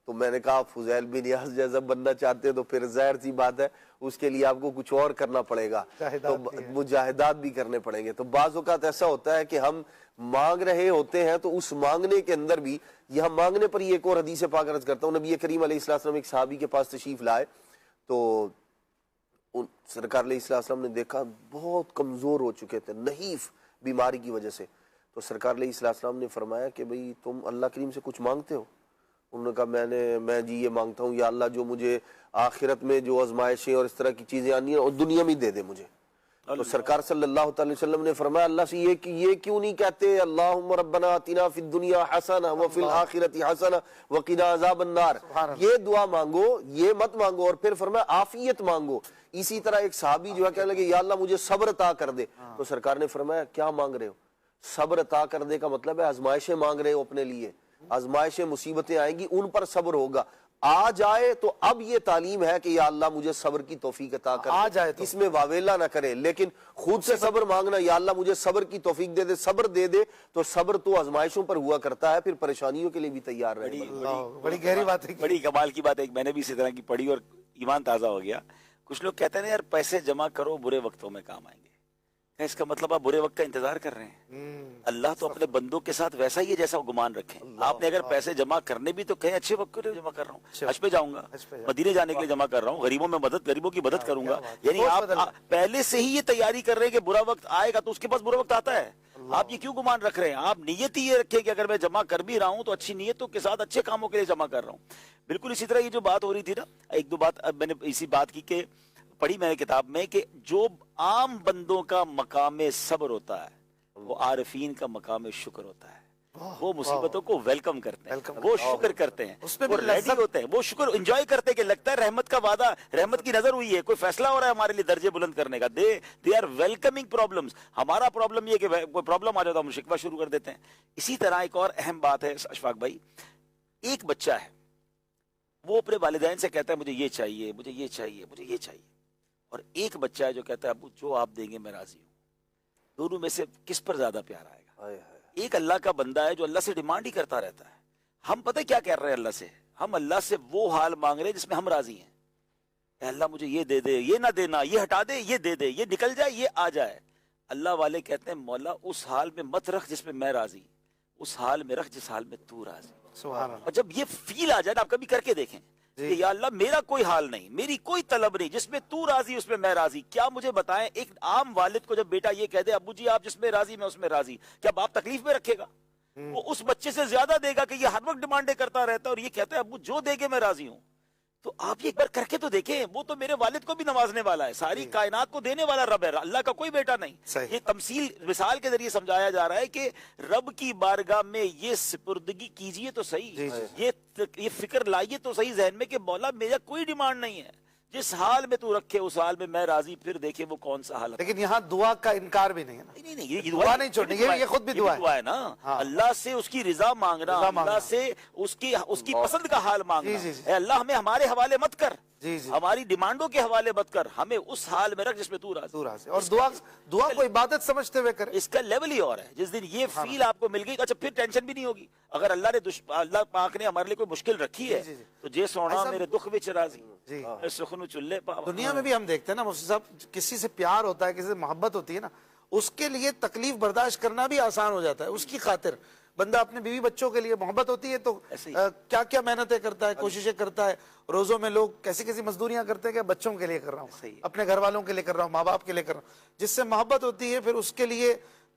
[SPEAKER 5] تو میں نے کہا آپ فضیل بن عیاض جیسا بننا چاہتے ہیں تو پھر ظاہر سی بات ہے اس کے لیے آپ کو کچھ اور کرنا پڑے گا، تو مجاہدات بھی کرنے پڑیں گے۔ تو بعض اوقات ایسا ہوتا ہے کہ ہم مانگ رہے ہوتے ہیں تو اس مانگنے کے اندر بھی، یہاں مانگنے پر یہ ایک اور حدیث پاک عرض کرتا ہوں، نبی کریم علیہ السلام ایک صحابی کے پاس تشریف لائے تو سرکار علیہ السلام نے دیکھا بہت کمزور ہو چکے تھے، نحیف، بیماری کی وجہ سے. تو سرکار علیہ السلام نے فرمایا کہ بھئی تم اللہ کریم سے کچھ مانگتے ہو؟ انہوں نے کہا میں جی یہ مانگتا ہوں یا اللہ جو مجھے آخرت میں جو آزمائشیں اور اس طرح کی چیزیں آنی ہیں اور دنیا میں دے دے مجھے. تو سرکار صلی اللہ تعالی وسلم نے فرمایا اللہ سے یہ کیوں نہیں کہتے اللہم ربنا آتنا فی الدنیا حسنہ وفی الآخرۃ حسنہ وقنا عذاب النار. یہ دعا مانگو, یہ مت مانگو. اور پھر فرمایا عافیت مانگو. اسی طرح ایک صحابی جو ہے کہنے لگے یا اللہ مجھے صبر عطا کر دے. تو سرکار نے فرمایا کیا مانگ رہے ہو؟ صبر عطا کر دے کا مطلب ہے آزمائشیں مانگ رہے ہو اپنے لیے, آزمائشیں مصیبتیں آئیں گی ان پر صبر ہوگا. آ جائے تو اب یہ تعلیم ہے کہ یا اللہ مجھے صبر کی توفیق عطا کر
[SPEAKER 1] آ جائے تو
[SPEAKER 5] اس میں واویلا نہ کرے, لیکن خود سے صبر مانگنا یا اللہ مجھے صبر کی توفیق دے دے, صبر دے دے. تو صبر تو آزمائشوں پر ہوا کرتا ہے, پھر پریشانیوں کے لیے بھی تیار رہے.
[SPEAKER 1] بڑی گہری بات ہے,
[SPEAKER 2] بڑی کمال کی بات ہے. میں نے بھی اسی طرح کی پڑھی اور ایمان تازہ ہو گیا. کچھ لوگ کہتے ہیں نا یار پیسے جمع کرو برے وقتوں میں کام آئیں گے. اس کا مطلب آپ برے وقت کا انتظار کر رہے ہیں. اللہ تو اپنے بندوں کے ساتھ ویسا ہی ہے جیسا گمان رکھیں. آپ نے اگر پیسے جمع کرنے بھی تو کہیں اچھے وقت کے لیے جمع کر رہا ہوں, حج پہ جاؤں گا, مدینے جانے کے لیے جمع کر رہا ہوں, غریبوں کی مدد کروں گا. یعنی آپ پہلے سے ہی یہ تیاری کر رہے ہیں کہ برا وقت آئے گا تو اس کے پاس برا وقت آتا ہے. آپ یہ کیوں گمان رکھ رہے ہیں؟ آپ نیت ہی یہ رکھیں کہ اگر میں جمع کر بھی رہا ہوں تو اچھی نیتوں کے ساتھ اچھے کاموں کے لیے جمع کر رہا ہوں. بالکل اسی طرح یہ جو بات ہو رہی تھی نا, ایک دو بات میں نے اسی بات کی کہ پڑھی میں نے کتاب میں کہ جو عام بندوں کا مقام صبر ہوتا ہے وہ عارفین کا مقام شکر ہوتا ہے. وہ مصیبتوں کو ویلکم کرتے ہیں, وہ شکر کرتے ہیں, وہ ریڈی ہوتے ہیں, وہ شکر انجوائے کرتے ہیں کہ لگتا ہے رحمت کا وعدہ, رحمت کی نظر ہوئی ہے, کوئی فیصلہ ہو رہا ہے ہمارے لیے درجے بلند کرنے کا. They are welcoming problems. ہمارا پرابلم یہ کہ کوئی پرابلم آ جاتا ہے ہم شکوہ شروع کر دیتے ہیں. اسی طرح ایک اور اہم بات ہے اشفاق بھائی, ایک بچہ ہے وہ اپنے والدین سے کہتا ہے مجھے یہ چاہیے, مجھے یہ چاہیے, مجھے یہ چاہیے, اور ایک بچہ ہے جو کہتا ہے ابو جو آپ دیں گے میں راضی ہوں. دونوں میں سے کس پر زیادہ پیار آئے گا؟ ایک اللہ کا بندہ ہے جو اللہ سے ڈیمانڈ ہی کرتا رہتا ہے. ہم پتہ کیا کہہ رہے ہیں اللہ سے؟ ہم اللہ سے وہ حال مانگ رہے ہیں جس میں ہم راضی ہیں. اے اللہ مجھے یہ دے دے, یہ نہ دینا, یہ ہٹا دے, یہ دے دے, یہ نکل جائے, یہ آ جائے. اللہ والے کہتے ہیں مولا اس حال میں مت رکھ جس میں میں راضی, اس حال میں رکھ جس حال میں تو راضی.
[SPEAKER 1] سبحان اللہ.
[SPEAKER 2] اور جب یہ فیل آ جائے نا, آپ کبھی کر کے دیکھیں کہ یا اللہ میرا کوئی حال نہیں, میری کوئی طلب نہیں, جس میں تو راضی اس میں میں راضی. کیا مجھے بتائیں ایک عام والد کو جب بیٹا یہ کہہ دے ابو جی آپ جس میں راضی میں اس میں راضی, کیا باپ تکلیف میں رکھے گا؟ وہ اس بچے سے زیادہ دے گا کہ یہ ہر وقت ڈیمانڈیں کرتا رہتا ہے اور یہ کہتا ہے ابو جو دے گے میں راضی ہوں. تو آپ یہ ایک بار کر کے تو دیکھیں, وہ تو میرے والد کو بھی نوازنے والا ہے, ساری کائنات کو دینے والا رب ہے, اللہ کا کوئی بیٹا نہیں. یہ تمثیل مثال کے ذریعے سمجھایا جا رہا ہے کہ رب کی بارگاہ میں یہ سپردگی کیجئے تو صحیح, یہ فکر لائیے تو صحیح ذہن میں کہ مولا میرا کوئی ڈیمانڈ نہیں ہے, جس حال میں تو رکھے اس حال میں میں راضی. پھر دیکھیں وہ کون سا حال ہے.
[SPEAKER 1] لیکن یہاں دعا کا انکار بھی نہیں ہے نا.
[SPEAKER 2] نہیں یہ
[SPEAKER 1] دعا نہیں چھوڑنی, یہ خود بھی دعا
[SPEAKER 2] ہے نا. اللہ سے اس کی رضا مانگنا, اللہ سے اس کی پسند کا حال مانگنا. اے اللہ ہمیں ہمارے حوالے مت کر, ہماری ڈیمانڈوں کے حوالے مت کر, ہمیں اس حال میں رکھ جس میں تو راضی. اور دعا کو عبادت سمجھتے ہوئے کرے. اس کا لیول ہی اور ہے. جس دن یہ فیل آپ کو مل گئی اچھا پھر ٹینشن بھی نہیں ہوگی. اگر اللہ پاک نے ہمارے لیے کوئی مشکل رکھی ہے تو جے سونا میرے دکھ وچ راضی, سخن چلے پا.
[SPEAKER 1] دنیا میں بھی ہم دیکھتے ہیں نا مفتی صاحب, کسی سے پیار ہوتا ہے, کسی سے محبت ہوتی ہے نا, اس کے لیے تکلیف برداشت کرنا بھی آسان ہو جاتا ہے. اس کی خاطر بندہ اپنے بیوی بچوں کے لیے محبت ہوتی ہے تو کیا کیا محنتیں کرتا ہے, کوششیں کرتا ہے. روزوں میں لوگ کیسی مزدوریاں کرتے ہیں کہ بچوں کے لیے کر رہا ہوں, اپنے گھر والوں کے لیے کر رہا ہوں, ماں باپ کے لیے کر رہا ہوں. جس سے محبت ہوتی ہے پھر اس کے لیے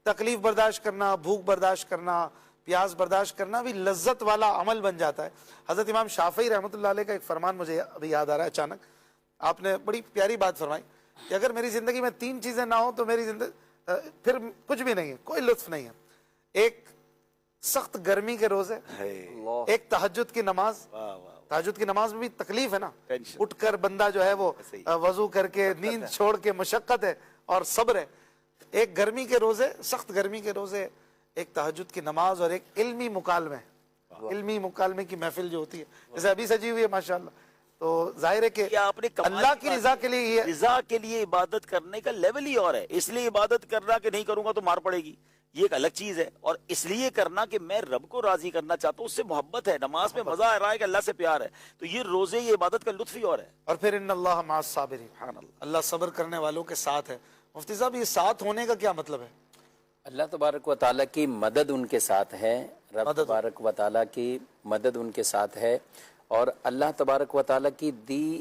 [SPEAKER 1] تکلیف برداشت کرنا, بھوک برداشت کرنا, پیاس برداشت کرنا بھی لذت والا عمل بن جاتا ہے. حضرت امام شافعی رحمۃ اللہ علیہ کا ایک فرمان مجھے ابھی یاد آ رہا ہے اچانک. آپ نے بڑی پیاری بات فرمائی کہ اگر میری زندگی میں 3 چیزیں نہ ہوں تو میری زندگی پھر کچھ بھی نہیں ہے, کوئی لطف نہیں ہے. ایک سخت گرمی کے روزے, ایک تہجد کی نماز. تہجد کی نماز میں بھی تکلیف ہے نا, اٹھ کر بندہ جو ہے وہ وضو کر کے نیند چھوڑ کے مشقت ہے اور صبر ہے. ایک گرمی کے روزے, سخت گرمی کے روزے, ایک تہجد کی نماز, اور ایک علمی مکالمے کی محفل جو ہوتی ہے جیسے ابھی سجی ہوئی ہے ماشاءاللہ. تو ظاہر ہے کہ اللہ کی رضا کے لیے,
[SPEAKER 2] رضا کے لیے عبادت کرنے کا لیول ہی اور ہے. اس لیے عبادت کرنا کہ نہیں کروں گا تو مار پڑے گی, یہ ایک الگ چیز ہے. اور اس لیے کرنا کہ میں رب کو راضی کرنا چاہتا ہوں, اس سے محبت ہے, نماز میں مزہ آ رہا ہے کہ اللہ سے پیار ہے. تو یہ روزے, یہ عبادت کا لطف ہی اور ہے.
[SPEAKER 1] اور پھر ان اللہ مع الصابرین, اللہ صبر کرنے والوں کے ساتھ ہے. مفتی صاحب یہ ساتھ ہونے کا کیا مطلب ہے؟
[SPEAKER 4] اللہ تبارک و تعالیٰ کی مدد ان کے ساتھ ہے, رب تبارک و تعالیٰ کی مدد ان کے ساتھ ہے, اور اللہ تبارک و تعالیٰ کی دی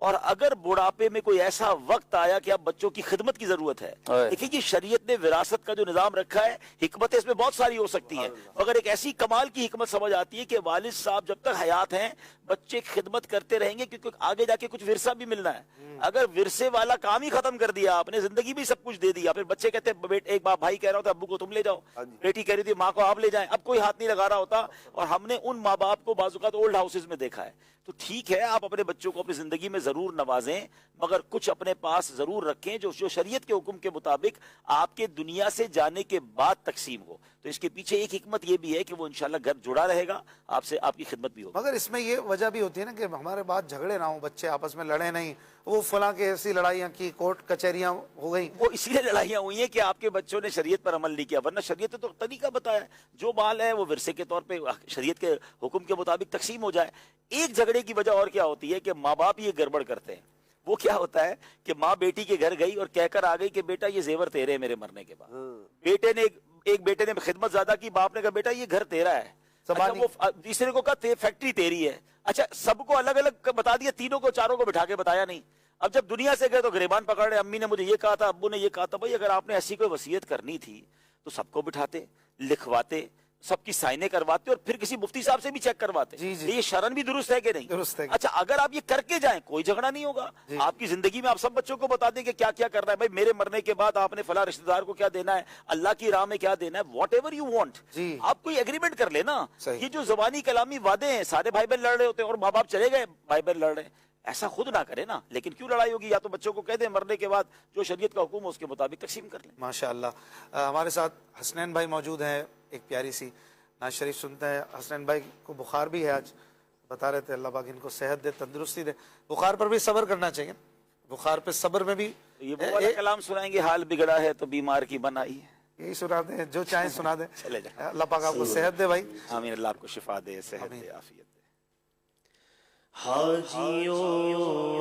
[SPEAKER 2] اور اگر بڑھاپے میں کوئی ایسا وقت آیا کہ اب بچوں کی خدمت کی ضرورت ہے، دیکھیں یہ شریعت نے وراثت کا جو نظام رکھا ہے، حکمت اس میں بہت ساری ہو سکتی ہیں، مگر ایک ایسی کمال کی حکمت سمجھ آتی ہے کہ والد صاحب جب تک حیات ہیں بچے خدمت کرتے رہیں گے، کیونکہ آگے جا کے کچھ ورثہ بھی ملنا ہے۔ اگر ورثے والا کام ہی ختم کر دیا آپ نے، زندگی بھی سب کچھ دے دیا، پھر بچے کہتے ہیں ایک باپ بھائی کہہ رہا ہوتا ابو کو تم لے جاؤ، بیٹی کہہ رہی تھی ماں کو آپ لے جائیں، اب کوئی ہاتھ نہیں لگا رہا ہوتا۔ اور ہم نے ان ماں باپ کو بعض اوقات اولڈ ہاؤسز میں دیکھا ہے۔ تو ٹھیک ہے آپ اپنے بچوں کو اپنی زندگی میں ضرور نوازیں، مگر کچھ اپنے پاس ضرور رکھیں جو شریعت کے حکم کے مطابق آپ کے دنیا سے جانے کے بعد تقسیم ہو۔ تو اس کے پیچھے ایک حکمت یہ بھی ہے کہ وہ انشاءاللہ گھر جڑا رہے گا آپ سے، آپ کی خدمت بھی ہوگی۔
[SPEAKER 1] مگر اس میں یہ وجہ بھی ہوتی ہے نا کہ ہمارے بعد جھگڑے نہ ہوں، بچے آپس میں لڑے نہیں، وہ فلاں کے ایسی لڑائیاں کی، کورٹ کچہریاں ہو گئیں۔
[SPEAKER 2] وہ اسی لیے لڑائیاں ہوئی ہیں کہ آپ کے بچوں نے شریعت پر عمل نہیں کیا، ورنہ شریعت نے تو طریقہ بتایا ہے، جو مال ہے وہ ورثے کے طور پہ شریعت کے حکم کے مطابق تقسیم ہو جائے۔ ایک جھگڑے کی وجہ اور کیا ہوتی ہے کہ ماں باپ یہ گڑبڑ کرتے ہیں۔ وہ کیا ہوتا ہے کہ ماں بیٹی کے گھر گئی اور کہہ کر آ گئی کہ بیٹا یہ زیور تیرے ہیں میرے مرنے کے بعد۔ بیٹے نے ایک بیٹے نے خدمت زیادہ کی، باپ نے کہا بیٹا یہ گھر تیرا ہے۔ اچھا وہ تیسرے کو کہا فیکٹری تیری ہے۔ اچھا سب کو الگ الگ بتا دیا، تینوں کو چاروں کو بٹھا کے بتایا نہیں۔ اب جب دنیا سے گئے تو گریبان پکڑ رہے، امی نے مجھے یہ کہا تھا، ابو نے یہ کہا تھا۔ بھائی اگر آپ نے ایسی کوئی وصیت کرنی تھی تو سب کو بٹھاتے، لکھواتے، سب کی سائنیں کرواتے اور پھر کسی مفتی صاحب سے بھی چیک کرواتے۔ یہ شرعن بھی درست ہے کہ نہیں؟
[SPEAKER 1] درست ہے۔
[SPEAKER 2] اچھا اگر آپ یہ کر کے جائیں کوئی جھگڑا نہیں ہوگا۔ آپ کی زندگی میں آپ سب بچوں کو بتا دیں کہ کیا کیا کرنا ہے، بھائی میرے مرنے کے بعد آپ نے فلاں رشتہ دار کو کیا دینا ہے، اللہ کی راہ میں کیا دینا ہے، واٹ ایور یو وانٹ۔ آپ کوئی ایگریمنٹ کر لینا۔ یہ جو زبانی کلامی وعدے ہیں، سارے بھائی بہن لڑ رہے ہوتے ہیں اور ماں باپ چلے گئے، بھائی بہن لڑ رہے ہیں، ایسا خود نہ کرے نا۔ لیکن کیوں لڑائی ہوگی؟ یا تو بچوں کو کہہ دیں مرنے کے بعد جو شریعت کا حکم ہے اس کے مطابق تقسیم کر لیں۔
[SPEAKER 1] ماشاءاللہ۔ ہمارے ساتھ حسنین بھائی موجود ہیں، ایک پیاری سی نعت شریف سنتے ہیں۔ حسنین بھائی کو بخار بھی ہے، آج بتا رہے تھے، اللہ پاک ان کو صحت دے، تندرستی دے۔ بخار پر بھی صبر کرنا چاہیے، بخار پہ صبر میں بھی
[SPEAKER 2] یہ وہ والا کلام سنائیں گے، حال بگڑا ہے تو بیمار کی بنائی ہے،
[SPEAKER 1] یہی سنا دیں، جو چاہیں سنا دیں۔
[SPEAKER 2] چلے جائیں۔
[SPEAKER 1] اللہ پاک آپ کو صحت دے بھائی۔
[SPEAKER 2] آمین، اللہ آپ کو شفا دے، صحت دے، عافیت دے۔
[SPEAKER 6] حاجیوں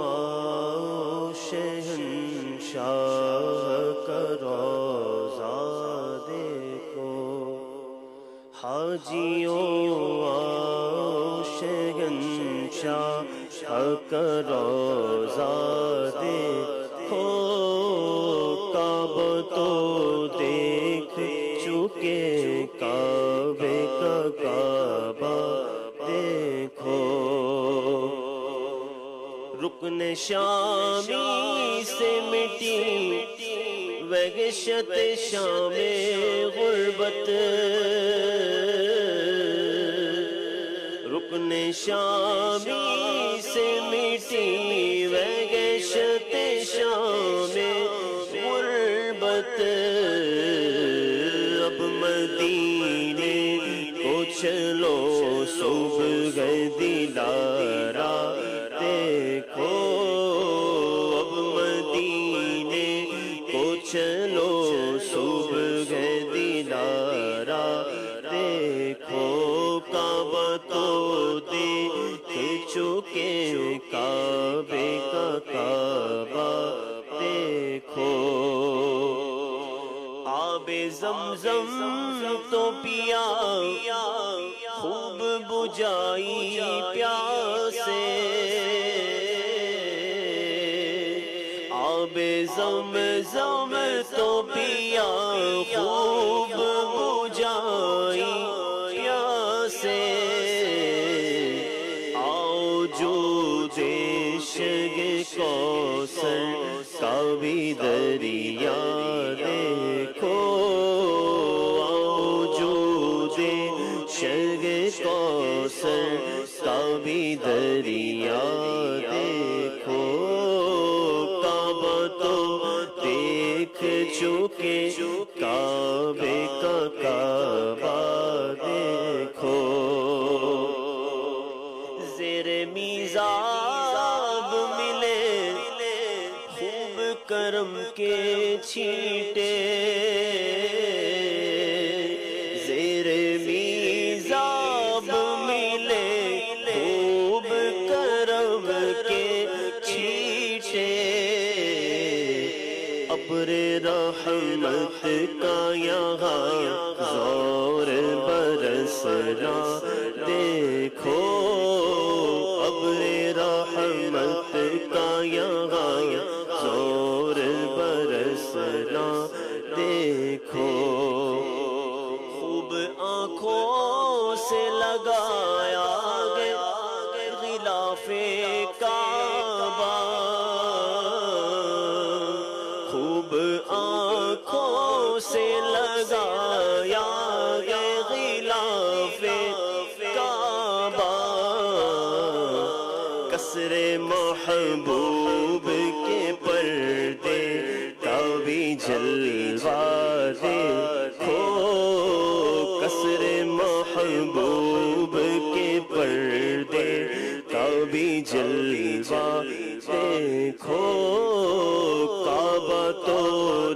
[SPEAKER 6] آؤ شہنشاہ کا روضہ دیکھو، حاجیوں آؤ شہنشاہ کا روضہ دیکھو، کعبہ تو دیکھ چکے، کعبے کا کعبہ دیکھو، رکن شامی سے مٹی وحشت شام غربت، رکن شامی سے مٹی وحشت شام غربت، اب مدینے کو چلو صبح دلارا دیکھو، اب مدینے کو چلو صبح دلارا دیکھو، کعبہ تو دیکھ چکے، کعبے کا کعبہ دیکھو، آب زمزم تو پیا خوب بجائی پیاسے، آب زمزم تو پیا خوب بجائی پیاسے، آؤ جو دیشگ کوثر کا بھی دریا دیکھو، آؤ جو دیشگ کوثر کا بھی دریا دیکھو، کعبہ تو دیکھ چکے، کعبے کا کعبہ دیکھو، زیر میزاب ملے خوب کرم کے چھینٹے، زیر میزاب ملے خوب کرم کے چھینٹے، ابر رحمت کا یہاں زور برس رہا دیکھو، ابر رحمت کا آنکھوں سے لگایا گیا غلاف کعبہ، خوب آنکھوں سے لگایا گیا غلاف کعبہ، قصر محبوب کے پردے کا بھی جلوہ دیکھو، قصر محبوب کے پردے کا بھی جلوہ دیکھو، کعبہ تو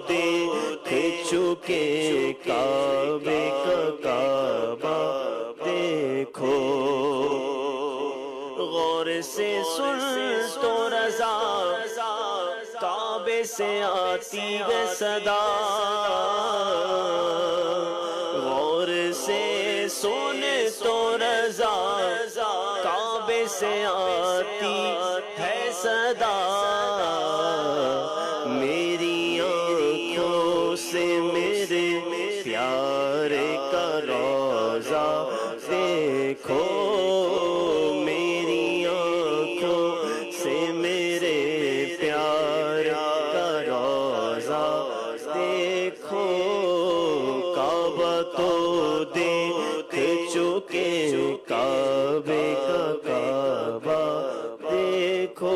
[SPEAKER 6] دیکھ چکے کعبے کا کعبہ دیکھو، غور سے سن تو رضا کعبے سے آتی ہے صدا، غور سے سن تو رضا کعبے سے آتی ہے صدا، میری آنکھوں سے میرے پیارے کا روضہ دیکھو، میری آنکھوں سے میرے پیارے کا روضہ دیکھو، کعبہ تو دیکھ چکے کعبے کا کعبہ دیکھو،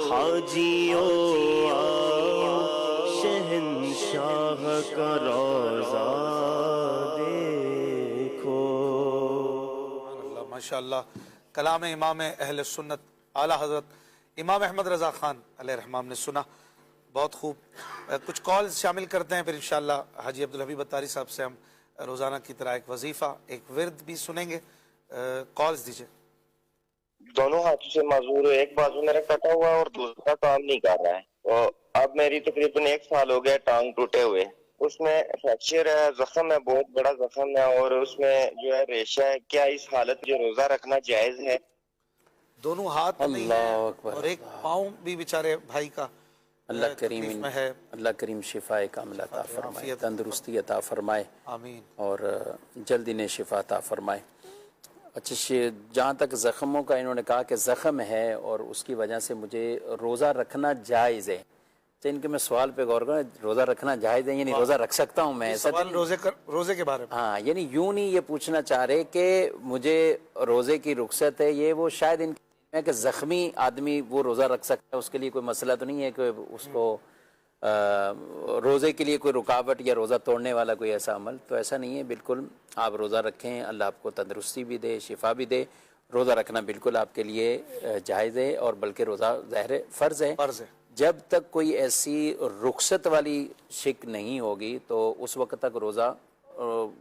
[SPEAKER 6] حاجیوں آؤ شہنشاہ کا روضہ دیکھو۔
[SPEAKER 1] اللہ ماشاء اللہ، کلام امام اہل سنت اعلیٰ حضرت امام احمد رضا خان علیہ الرحمہ نے سنا، بہت خوب۔ کچھ کالز شامل کرتے ہیں، پھر انشاءاللہ حاجی عبدالحبیب اتاری صاحب سے ہم روزانہ کی طرح ایک وظیفہ، ایک ورد بھی سنیں گے۔ کالز دیجئے۔
[SPEAKER 7] دونوں ہاتھوں سے معذور ہوں، ایک بازو میرا کٹا ہوا اور دوسرا کام نہیں کر رہا ہے، تو اب میری تقریباً 1 سال ہو گیا ٹانگ ٹوٹے ہوئے، اس میں فریکچر ہے، زخم ہے، بہت بڑا زخم ہے، اور اس میں جو ہے ریشہ ہے، کیا اس حالت جو روزہ رکھنا جائز ہے؟
[SPEAKER 1] دونوں ہاتھ نہیں ہیں اور ایک پاؤں بھی بیچارے بھائی کا
[SPEAKER 4] اللہ کریم
[SPEAKER 1] تکلیف میں ہے۔
[SPEAKER 4] اللہ کریم شفا کاملہ عطا فرمائے، تندرستی عطا فرمائے،
[SPEAKER 1] آمین۔
[SPEAKER 4] اور جلد انہیں شفا عطا فرمائے۔ اچھا، جہاں تک زخموں کا انہوں نے کہا کہ زخم ہے اور اس کی وجہ سے مجھے روزہ رکھنا جائز ہے، تو ان کے میں سوال پہ غور کروں، روزہ رکھنا جائز ہے یعنی روزہ رکھ سکتا ہوں میں؟ ایسا
[SPEAKER 1] سوال روزے کے بارے میں،
[SPEAKER 4] ہاں، یعنی یوں نہیں یہ پوچھنا چاہ رہے کہ مجھے روزے کی رخصت ہے، یہ وہ شاید ان ہے کہ زخمی آدمی وہ روزہ رکھ سکتا ہے، اس کے لیے کوئی مسئلہ تو نہیں ہے کہ اس کو روزے کے لیے کوئی رکاوٹ یا روزہ توڑنے والا کوئی ایسا عمل، تو ایسا نہیں ہے، بالکل آپ روزہ رکھیں، اللہ آپ کو تندرستی بھی دے، شفا بھی دے، روزہ رکھنا بالکل آپ کے لیے جائز ہے، اور بلکہ روزہ ظاہر فرض ہے۔ جب تک کوئی ایسی رخصت والی شک نہیں ہوگی تو اس وقت تک روزہ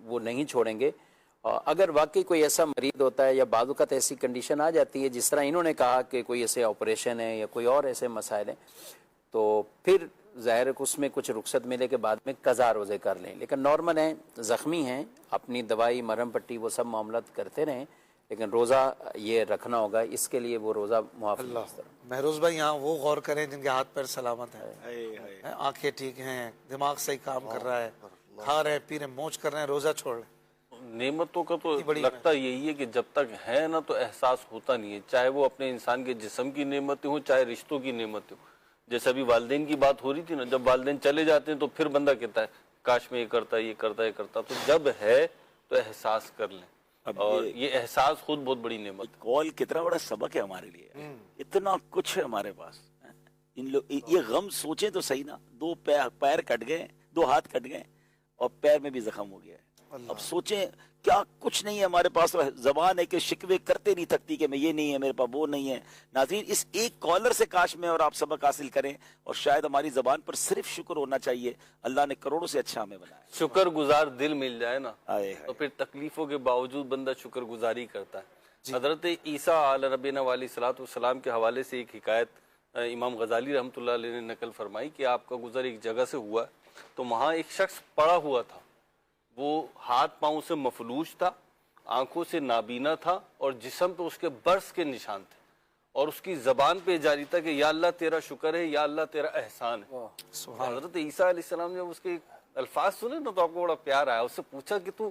[SPEAKER 4] وہ نہیں چھوڑیں گے۔ اگر واقعی کوئی ایسا مریض ہوتا ہے یا بعض اوقات ایسی کنڈیشن آ جاتی ہے جس طرح انہوں نے کہا کہ کوئی ایسے آپریشن ہے یا کوئی اور ایسے مسائل ہیں، تو پھر ظاہر اس میں کچھ رخصت ملے کے بعد میں قضا روزے کر لیں، لیکن نارمل ہیں، زخمی ہیں، اپنی دوائی مرہم پٹی وہ سب معاملات کرتے رہیں، لیکن روزہ یہ رکھنا ہوگا، اس کے لیے وہ روزہ معاف نہیں کرتا۔
[SPEAKER 1] مہروز بھائی یہاں وہ غور کریں جن کے ہاتھ پیر سلامت ہیں، آنکھیں ٹھیک ہیں، دماغ صحیح کام کر رہا ہے، کھا رہے پی رہے، موج کر رہے ہیں، روزہ چھوڑ رہے ہیں۔
[SPEAKER 3] نعمتوں کا تو لگتا یہی ہے کہ جب تک ہے نا تو احساس ہوتا نہیں ہے، چاہے وہ اپنے انسان کے جسم کی نعمتیں ہوں، چاہے رشتوں کی نعمتیں ہوں۔ جیسے ابھی والدین کی بات ہو رہی تھی نا، جب والدین چلے جاتے ہیں تو پھر بندہ کہتا ہے کاش میں یہ کرتا یہ کرتا یہ کرتا، تو جب ہے تو احساس کر لیں، اور یہ احساس خود بہت بڑی نعمت۔
[SPEAKER 2] کال کتنا بڑا سبق ہے ہمارے لیے، اتنا کچھ ہے ہمارے پاس۔ ان لوگ یہ غم سوچیں تو صحیح نا، 2 پیر کٹ گئے، 2 ہاتھ کٹ گئے اور پیر میں بھی زخم ہو گیا ہے۔ اب سوچیں کیا کچھ نہیں ہے ہمارے پاس، زبان ہے کہ شکوے کرتے نہیں تھکتی کہ میں یہ نہیں ہے، میرے پاس وہ نہیں ہے۔ ناظرین، اس ایک کالر سے کاش میں اور آپ سبق حاصل کریں، اور شاید ہماری زبان پر صرف شکر ہونا چاہیے، اللہ نے کروڑوں سے اچھا ہمیں بنایا۔
[SPEAKER 3] شکر گزار دل مل جائے نا تو پھر تکلیفوں کے باوجود بندہ شکر گزاری کرتا ہے۔ حضرت عیسیٰ علیہ نبینا علیہ الصلوۃ والسلام کے حوالے سے ایک حکایت امام غزالی رحمۃ اللہ علیہ نے نقل فرمائی کہ آپ کا گزر ایک جگہ سے ہوا تو وہاں ایک شخص پڑا ہوا تھا، وہ ہاتھ پاؤں سے مفلوج تھا، آنکھوں سے نابینا تھا، اور جسم پہ اس کے برس کے نشان تھے، اور اس کی زبان پہ جاری تھا کہ یا اللہ تیرا شکر ہے، یا اللہ تیرا احسان ہے۔ حضرت عیسیٰ علیہ السلام نے جب اس کے الفاظ سنے نا تو آپ کو بڑا پیار آیا، اس سے پوچھا کہ تو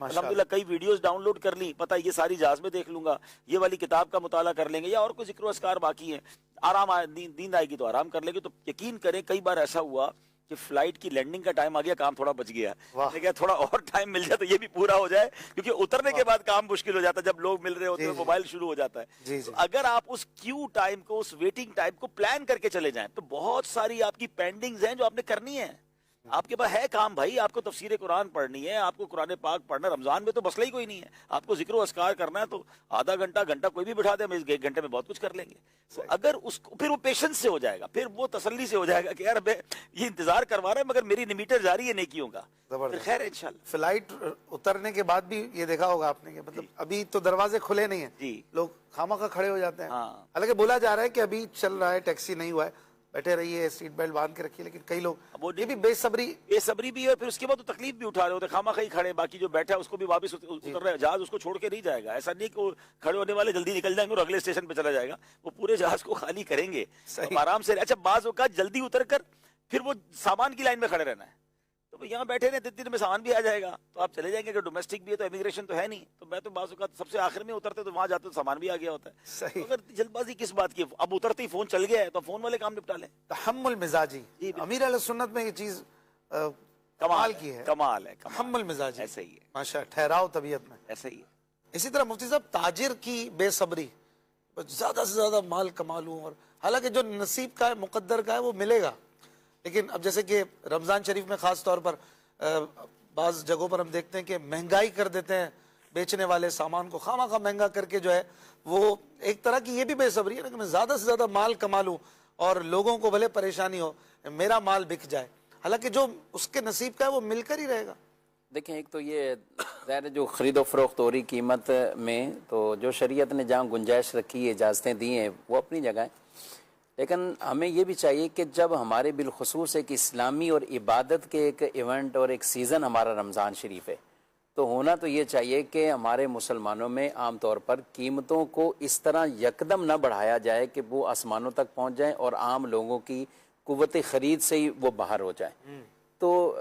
[SPEAKER 2] الحمدللہ کئی ویڈیوز ڈاؤن لوڈ کر لی، پتہ یہ ساری جہاز میں دیکھ لوں گا، یہ والی کتاب کا مطالعہ کر لیں گے، یا اور کوئی ذکر و اذکار باقی ہیں، آرام نیند آئے گی تو آرام کر لیں گے. تو یقین کریں کئی بار ایسا ہوا کہ فلائٹ کی لینڈنگ کا ٹائم آ گیا، کام تھوڑا بچ گیا، میں نے کہا تھوڑا اور ٹائم مل جائے تو یہ بھی پورا ہو جائے، کیونکہ اترنے کے بعد کام مشکل ہو جاتا ہے، جب لوگ مل رہے ہوتے ہیں موبائل شروع ہو جاتا ہے. تو اگر آپ اس کیو ٹائم کو، اس ویٹنگ ٹائم کو پلان کر کے چلے جائیں تو بہت ساری آپ کی پینڈنگز ہیں جو آپ نے کرنی ہے. آپ کے پاس ہے کام بھائی، آپ کو تفسیر قرآن پڑھنی ہے، آپ کو قرآن پاک پڑھنا، رمضان میں تو مسئلہ ہی کوئی نہیں ہے، آپ کو ذکر و اذکار کرنا ہے تو آدھا گھنٹہ کوئی بھی بٹھا دے، ہم ایک گھنٹے میں بہت کچھ کر لیں گے. تو اگر اس کو پھر وہ پیشنس سے ہو جائے گا، پھر وہ تسلی سے ہو جائے گا کہ یار میں یہ انتظار کروا رہا ہے مگر میری میٹر جاری ہے نیکیوں کا، پھر خیر انشاءاللہ.
[SPEAKER 1] فلائٹ اترنے کے بعد بھی یہ دیکھا ہوگا آپ نے کہ مطلب ابھی تو دروازے کھلے نہیں ہیں، لوگ خامخواہ کھڑے ہو جاتے ہیں. حالانکہ بولا جا رہا ہے کہ ابھی چل رہا ہے، ٹیکسی نہیں ہوا ہے، بیٹھے رہیے، سیٹ بیلٹ باندھ کے رکھیے، لیکن کئی لوگ یہ بھی بے صبری
[SPEAKER 2] بھی ہے، پھر اس کے بعد تو تکلیف بھی اٹھا رہے ہوتے، خامخواہ کھڑے، باقی جو بیٹھا ہے اس کو بھی واپس اتر رہا ہے، جہاز اس کو چھوڑ کے نہیں جائے گا. ایسا نہیں کہ وہ کھڑے ہونے والے جلدی نکل جائیں گے اور اگلے اسٹیشن پہ چلا جائے گا، وہ پورے جہاز کو خالی کریں گے آرام سے. اچھا بعض اوقات جلدی اتر کر پھر وہ سامان کی لائن میں کھڑے رہنا ہے، تو یہاں بیٹھے رہے دن میں سامان بھی آ جائے گا تو آپ چلے جائیں گے. اگر ڈومیسٹک بھی ہے تو امیگریشن تو ہے نہیں، تو میں تو بعض اوقات سب سے آخر میں اترتے تو وہاں جاتے تو سامان بھی آ گیا ہوتا ہے. اگر جلد بازی کس بات کی، اب اترتے ہی فون چل گیا ہے تو فون والے کام نپٹا لیں.
[SPEAKER 1] تحمل مزاجی، امیر علیہ سنت میں یہ چیز کمال کی ہے،
[SPEAKER 2] کمال ہے،
[SPEAKER 1] تحمل مزاجی،
[SPEAKER 2] ایسا ہی ہے،
[SPEAKER 1] ماشاء ٹھہراؤ طبیعت میں،
[SPEAKER 2] ایسا ہی ہے.
[SPEAKER 1] اسی طرح مفتی صاحب تاجر کی بے صبری، زیادہ سے زیادہ مال کما لوں، اور حالانکہ جو نصیب کا ہے، مقدر کا ہے، وہ ملے گا. لیکن اب جیسے کہ رمضان شریف میں خاص طور پر بعض جگہوں پر ہم دیکھتے ہیں کہ مہنگائی کر دیتے ہیں بیچنے والے، سامان کو خواہ مہنگا کر کے جو ہے وہ ایک طرح کی یہ بھی بے صبری ہے نا کہ میں زیادہ سے زیادہ مال کما لوں اور لوگوں کو بھلے پریشانی ہو، میرا مال بک جائے، حالانکہ جو اس کے نصیب کا ہے وہ مل کر ہی رہے گا.
[SPEAKER 4] دیکھیں ایک تو یہ ظاہر جو خرید و فروخت ہو رہی قیمت میں، تو جو شریعت نے جہاں گنجائش رکھی ہے، اجازتیں دی ہیں، وہ اپنی جگہ ہیں، لیکن ہمیں یہ بھی چاہیے کہ جب ہمارے بالخصوص ایک اسلامی اور عبادت کے ایک ایونٹ اور ایک سیزن ہمارا رمضان شریف ہے، تو ہونا تو یہ چاہیے کہ ہمارے مسلمانوں میں عام طور پر قیمتوں کو اس طرح یکدم نہ بڑھایا جائے کہ وہ آسمانوں تک پہنچ جائیں اور عام لوگوں کی قوت خرید سے ہی وہ باہر ہو جائیں. تو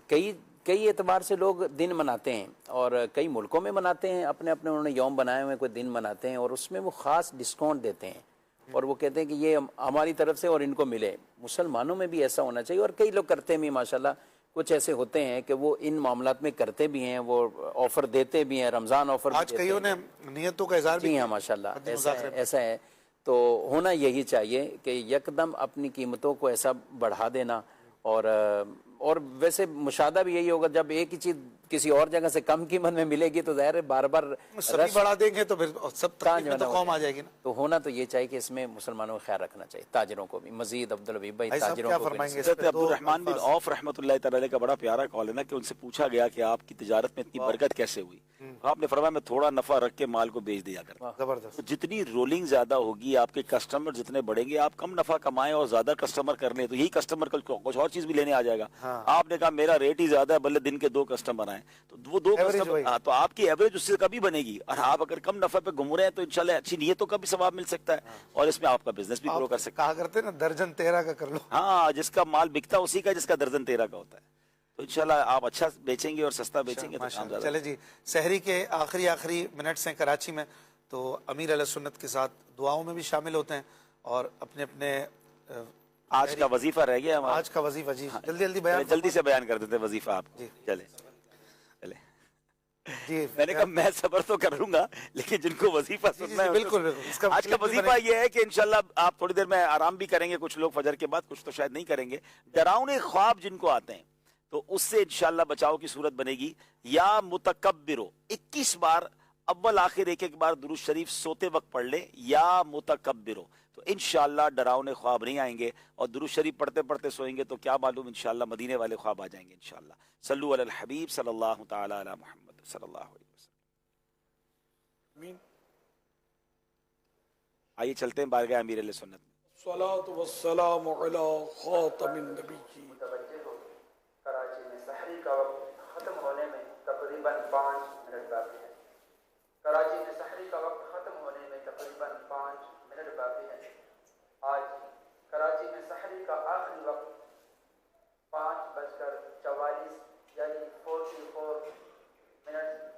[SPEAKER 4] کئی اعتبار سے لوگ دن مناتے ہیں اور کئی ملکوں میں مناتے ہیں، اپنے انہوں نے یوم بنائے ہوئے کوئی دن مناتے ہیں اور اس میں وہ خاص ڈسکاؤنٹ دیتے ہیں اور وہ کہتے ہیں کہ یہ ہماری طرف سے اور ان کو ملے. مسلمانوں میں بھی ایسا ہونا چاہیے، اور کئی لوگ کرتے بھی ماشاءاللہ، کچھ ایسے ہوتے ہیں کہ وہ ان معاملات میں کرتے بھی ہیں، وہ آفر دیتے بھی ہیں، رمضان آفر
[SPEAKER 1] آج کئیوں نے نیتوں کا اظہار بھی
[SPEAKER 4] کیا. ماشاءاللہ ایسا ہے. تو ہونا یہی چاہیے کہ یکدم اپنی قیمتوں کو ایسا بڑھا دینا، اور ویسے مشاہدہ بھی یہی ہوگا جب ایک ہی چیز کسی اور جگہ سے کم قیمت میں ملے گی تو ظاہر ہے بار بار
[SPEAKER 1] سبھی بڑھا دیں گے تو پھر سب تکلیف میں تو قوم آ جائے گی نا.
[SPEAKER 4] تو ہونا تو یہ چاہیے کہ اس میں مسلمانوں کو خیال رکھنا چاہیے، تاجروں کو بھی. مزید عبدالحبیب بھائی تاجروں کو
[SPEAKER 2] حضرت عبدالرحمن بن عوف رحمۃ اللہ تعالی علیہ کا بڑا پیارا قول ہے نا کہ ان سے پوچھا گیا کہ آپ کی تجارت میں اتنی برکت کیسے ہوئی؟ آپ نے فرمایا میں تھوڑا نفع رکھ کے مال کو بیچ دیا کرتا.
[SPEAKER 1] زبردست.
[SPEAKER 2] جتنی رولنگ زیادہ ہوگی، آپ کے کسٹمر جتنے بڑھیں گے، آپ کم نفع کمائیں اور زیادہ کسٹمر کر لیں تو یہی کسٹمر کل کچھ اور چیز بھی لینے آ جائے گا. آپ نے کہا میرا ریٹ ہی زیادہ ہے، بلے دن کے 2 کسٹمر آئیں تو وہ 2 کسٹمر، تو آپ کی ایوریج اس سے کبھی بنے گی. اور آپ اگر کم نفع پہ گھوم رہے ہیں تو انشاءاللہ اچھی نیتوں کا بھی ثواب مل سکتا ہے اور اس میں آپ کا بزنس بھی گرو کر سکتا ہے.
[SPEAKER 1] کہا کرتے نا درجن 13 کا کر لو.
[SPEAKER 2] ہاں، جس کا مال بکتا اسی کا، جس کا درجن 13 کا ہوتا ہے. تو انشاءاللہ آپ اچھا بیچیں گے اور سستا بیچیں گے تو کام زیادہ.
[SPEAKER 1] چلے جی، سحری کے آخری منٹس ہیں کراچی میں، تو امیر علیہ سنت کے ساتھ دعاؤں میں بھی شامل ہوتے ہیں اور اپنے
[SPEAKER 2] آج کا وظیفہ رہ گیا ہمارا.
[SPEAKER 1] آج کا وظیفہ جی
[SPEAKER 2] جلدی سے بیان کر دیتے ہیں وظیفہ آپ کو. چلے میں نے کہا میں صبر تو کر لوں گا لیکن جن کو وظیفہ سننا ہے
[SPEAKER 1] بالکل.
[SPEAKER 2] آج کا وظیفہ یہ ہے کہ انشاءاللہ آپ تھوڑی دیر میں آرام بھی کریں گے، کچھ لوگ فجر کے بعد، کچھ تو شاید نہیں کریں گے. ڈراؤنے خواب جن کو آتے ہیں تو اس سے انشاءاللہ بچاؤ کی صورت بنے گی. یا متکبرو 21 بار اول آخر ایک بار درود شریف سوتے وقت پڑھ لیں، یا متکبرو، تو انشاءاللہ ڈراؤنے خواب نہیں آئیں گے. اور درود شریف پڑھتے پڑھتے سوئیں گے تو کیا معلوم انشاءاللہ مدینے والے خواب آ جائیں گے انشاءاللہ. صلو علی الحبیب صلی اللہ تعالی علی محمد صلی اللہ علیہ وسلم. آئیے چلتے ہیں بارگاہ امیر علیہ سنت میں.
[SPEAKER 8] الصلاۃ والسلام علی خاتم النبیین.
[SPEAKER 9] کراچی میں سحری کا وقت ختم ہونے میں تقریباً 5 منٹ باقی ہے. کراچی میں سحری کا وقت ختم ہونے میں تقریباً 5 منٹ باقی ہے. آج کراچی میں سحری کا آخری وقت 5:44 یعنی 44 منٹ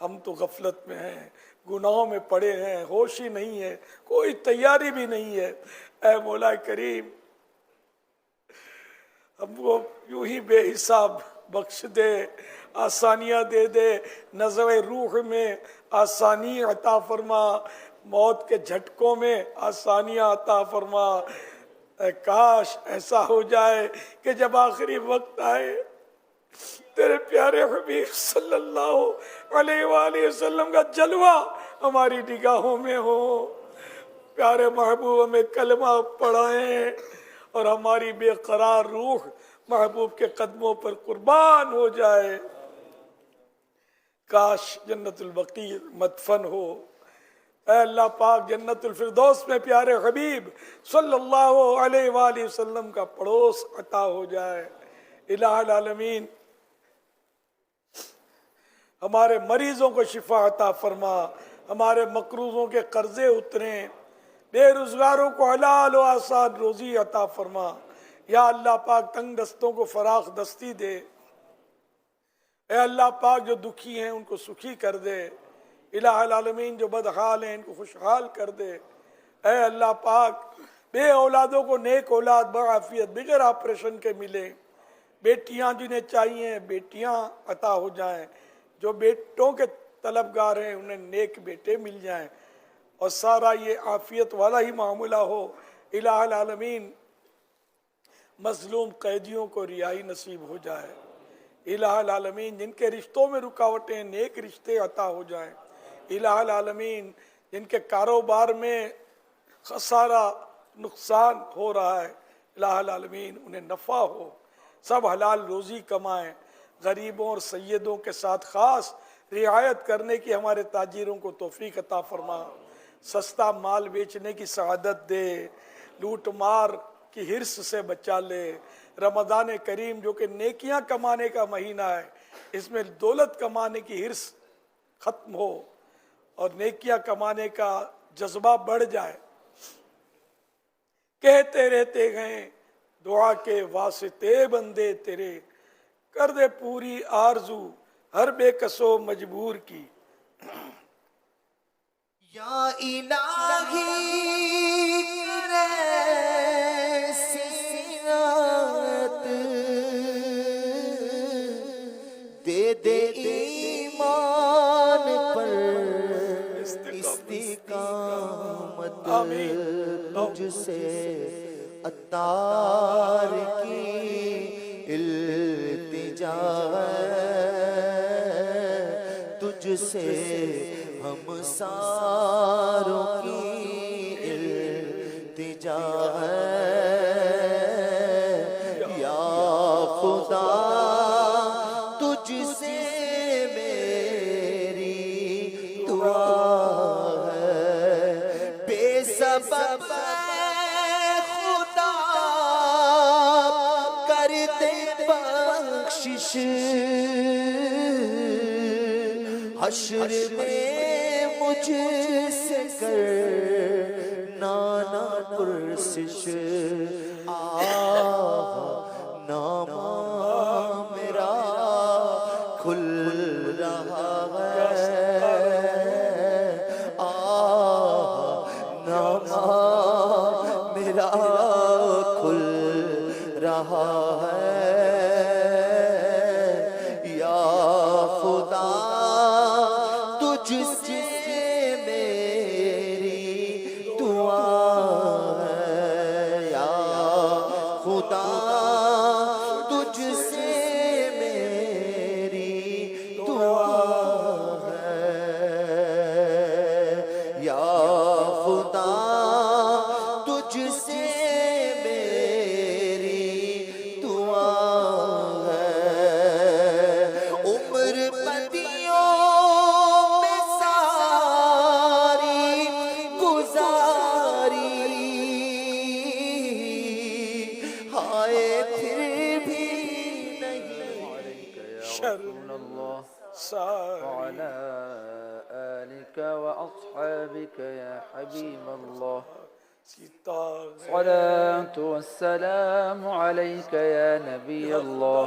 [SPEAKER 8] ہم تو غفلت میں ہیں، گناہوں میں پڑے ہیں، ہوش ہی نہیں ہے، کوئی تیاری بھی نہیں ہے۔ اے مولا کریم ہم کو یوں ہی بے حساب بخش دے، آسانیاں دے دے، نظر روح میں آسانی عطا فرما، موت کے جھٹکوں میں آسانیاں عطا فرما۔ اے کاش ایسا ہو جائے کہ جب آخری وقت آئے تیرے پیارے حبیب صلی اللہ علیہ وآلہ وسلم کا جلوہ ہماری نگاہوں میں ہو، پیارے محبوب ہمیں کلمہ پڑھائیں اور ہماری بے قرار روح محبوب کے قدموں پر قربان ہو جائے۔ کاش جنت البقیع مدفن ہو۔ اے اللہ پاک جنت الفردوس میں پیارے حبیب صلی اللہ علیہ وآلہ وسلم کا پڑوس عطا ہو جائے۔ الہ العالمین ہمارے مریضوں کو شفا عطا فرما، ہمارے مقروضوں کے قرضے اتریں، بے روزگاروں کو حلال و آسان روزی عطا فرما۔ یا اللہ پاک تنگ دستوں کو فراخ دستی دے۔ اے اللہ پاک جو دکھی ہیں ان کو سکھی کر دے۔ الہ العالمین جو بدحال ہیں ان کو خوشحال کر دے۔ اے اللہ پاک بے اولادوں کو نیک اولاد بعافیت بغیر آپریشن کے ملے، بیٹیاں جنہیں چاہیے بیٹیاں عطا ہو جائیں، جو بیٹوں کے طلبگار ہیں انہیں نیک بیٹے مل جائیں، اور سارا یہ عافیت والا ہی معاملہ ہو۔ الہ العالمین مظلوم قیدیوں کو رہائی نصیب ہو جائے۔ الہ العالمین جن کے رشتوں میں رکاوٹیں نیک رشتے عطا ہو جائیں۔ الہ العالمین جن کے کاروبار میں خسارہ نقصان ہو رہا ہے، الہ العالمین انہیں نفع ہو، سب حلال روزی کمائیں۔ غریبوں اور سیدوں کے ساتھ خاص رعایت کرنے کی ہمارے تاجروں کو توفیق عطا فرما، سستا مال بیچنے کی سعادت دے، لوٹ مار کی حرص سے بچا لے۔ رمضان کریم جو کہ نیکیاں کمانے کا مہینہ ہے، اس میں دولت کمانے کی حرص ختم ہو اور نیکیاں کمانے کا جذبہ بڑھ جائے۔ کہتے رہتے گئے دعا کے واسطے بندے تیرے، کر دے پوری آرزو ہر بے کسو مجبور کی۔
[SPEAKER 10] یا الہی کرے سیرت دے دے ایمان پر استقامت، تجھ سے عطار کی التجا ہے، تجھ سے ہم ساروں کی التجا ہے۔ یا خدا تجھ سے میری دعا ہے، بے سبب خدا کر دے بخشش، حشر میں مجھ سے کرنا نہ پرسش، نامہ میرا کھل رہا ہے، نامہ میرا کھل رہا ہے۔ یا خدا تجھ سے میری دعا ہے، یا خدا تجھ سے میری دعا ہے، یا خدا تجھ سے میری دعا ہے۔ عمر بدیوں میں ساری گزاری، ہائے پھر بھی نہیں
[SPEAKER 8] شرم ساری۔
[SPEAKER 4] وعلى آلك وأصحابك يا حبيب الله، الصلاة والسلام عليك يا نبي الله،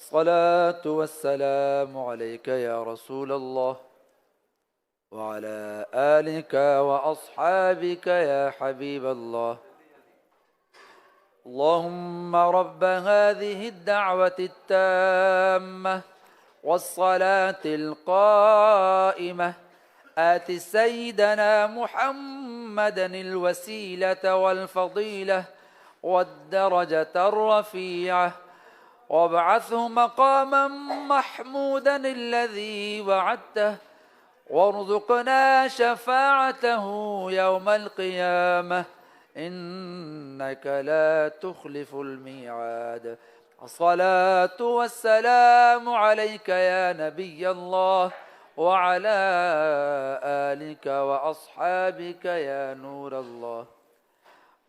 [SPEAKER 11] الصلاة والسلام عليك يا رسول الله وعلى آلك وأصحابك يا حبيب الله. اللهم رب هذه الدعوة التامة والصلاة القائمة آت سيدنا محمدا الوسيلة والفضيلة والدرجة الرفيعة وابعثه مقاما محمودا الذي وعدته وارزقنا شفاعته يوم القيامة إنك لا تخلف الميعاد. الصلاة والسلام عليك يا نبي الله وعلى آلك وأصحابك يا نور الله.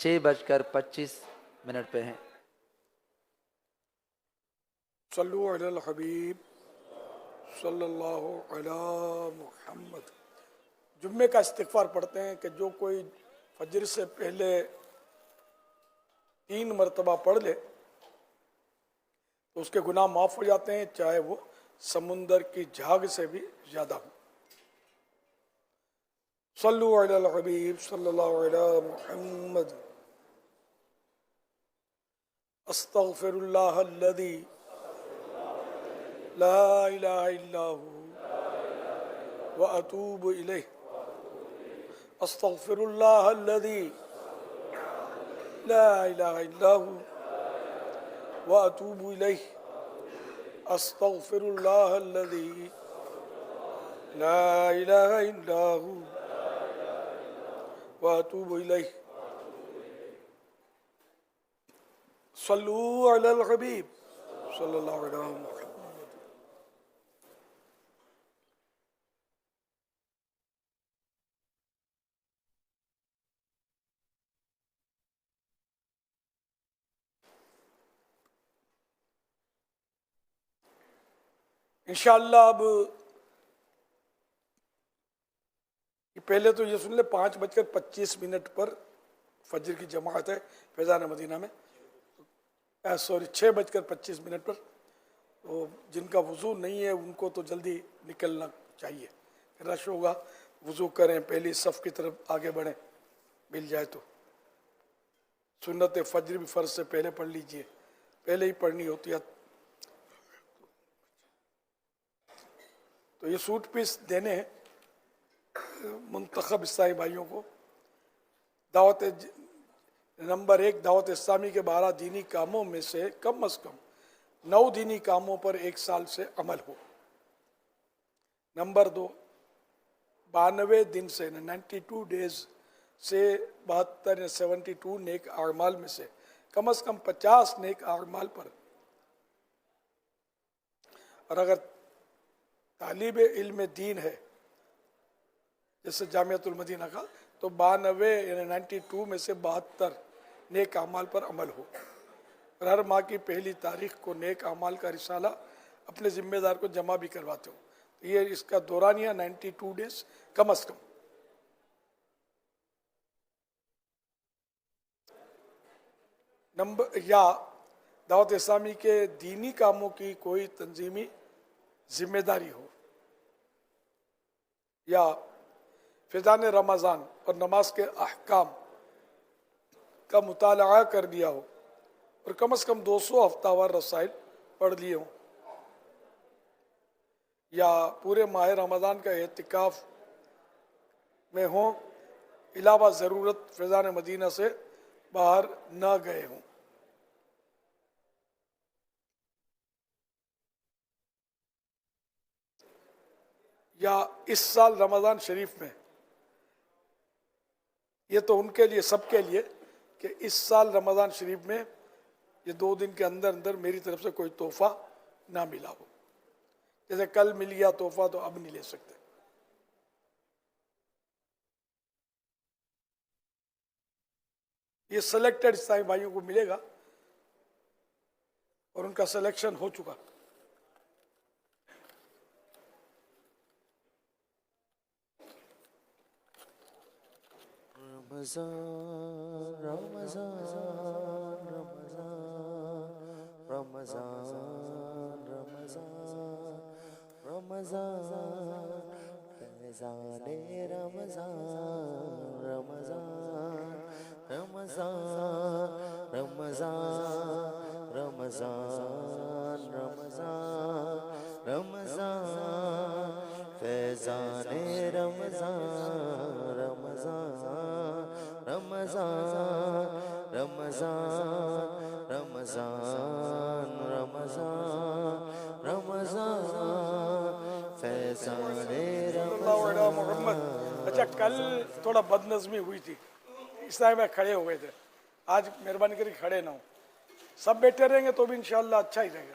[SPEAKER 11] 6:25 منٹ پہ ہیں۔
[SPEAKER 8] صلو علی الحبیب صلی اللہ علی محمد۔ جمعے کا استغفار پڑھتے ہیں کہ جو کوئی فجر سے پہلے 3 مرتبہ پڑھ لے تو اس کے گناہ معاف ہو جاتے ہیں، چاہے وہ سمندر کی جھاگ سے بھی زیادہ ہو۔ صلو علی الحبیب صلی اللہ علی محمد۔ استغفر اللہ الذی لا الہ الا ہو واتوب الیہ۔ استغفر اللہ الذی لا الہ الا ہو واتوب الیہ۔ استغفر اللہ الذی لا الہ الا ہو واتوب الیہ۔ صلو علی الحبیب صلی اللہ علیہ وسلم۔ انشاءاللہ اب پہلے تو یہ سن لے 5:25 پر فجر کی جماعت ہے فیضان مدینہ میں، 6:25 پر۔ تو جن کا وضو نہیں ہے ان کو تو جلدی نکلنا چاہیے، رش ہوگا، وضو کریں، پہلی صف کی طرف آگے بڑھیں، مل جائے تو۔ سنت فجر بھی فرض سے پہلے پڑھ لیجئے، پہلے ہی پڑھنی ہوتی ہے۔ تو یہ سوٹ پیس دینے ہیں منتخب اسلامی بھائیوں کو۔ دعوت نمبر 1، دعوت اسلامی کے 12 دینی کاموں میں سے کم از کم 9 دینی کاموں پر 1 سال سے عمل ہو۔ نمبر 2، 92 دن سے 92 ڈیز سے 72 یا 72 نیک اعمال میں سے کم از کم 50 نیک اعمال پر، اور اگر طالب علم دین ہے جیسے جامعۃ المدینہ کا تو 92 یعنی 92 میں سے 72 نیک اعمال پر عمل ہو، اور ہر ماہ کی پہلی تاریخ کو نیک اعمال کا رسالہ اپنے ذمہ دار کو جمع بھی کرواتے ہو۔ یہ اس کا دورانیہ 92 ڈیز کم از کم۔ یا دعوت اسلامی کے دینی کاموں کی کوئی تنظیمی ذمہ داری ہو، یا فیضان رمضان اور نماز کے احکام کا مطالعہ کر دیا ہو، اور کم از کم 200 ہفتہ وار رسائل پڑھ لیے ہوں، یا پورے ماہ رمضان کا اعتکاف میں ہوں، علاوہ ضرورت فیضان مدینہ سے باہر نہ گئے ہوں۔ یا اس سال رمضان شریف میں، یہ تو ان کے لیے، سب کے لیے، کہ اس سال رمضان شریف میں یہ 2 دن کے اندر اندر میری طرف سے کوئی تحفہ نہ ملا ہو، جیسے کل مل گیا تحفہ تو اب نہیں لے سکتے۔ یہ سلیکٹڈ اسلامی بھائیوں کو ملے گا اور ان کا سلیکشن ہو چکا۔
[SPEAKER 10] رمضان رمضان رمضان رمضان رمضان فیضان رمضان رمضان رمضان رمضان رمضان رمضان رمضان فیضان رمضان رمضان رمضان رمضان رمضان رمضان رمضان فیضان
[SPEAKER 8] محمد۔ اچھا، کل تھوڑا بد نظمی ہوئی تھی، اس طرح میں کھڑے ہو گئے تھے، آج مہربانی کر کے کھڑے نہ ہوں، سب بیٹھے رہیں گے تو بھی انشاءاللہ اچھا ہی رہے گا۔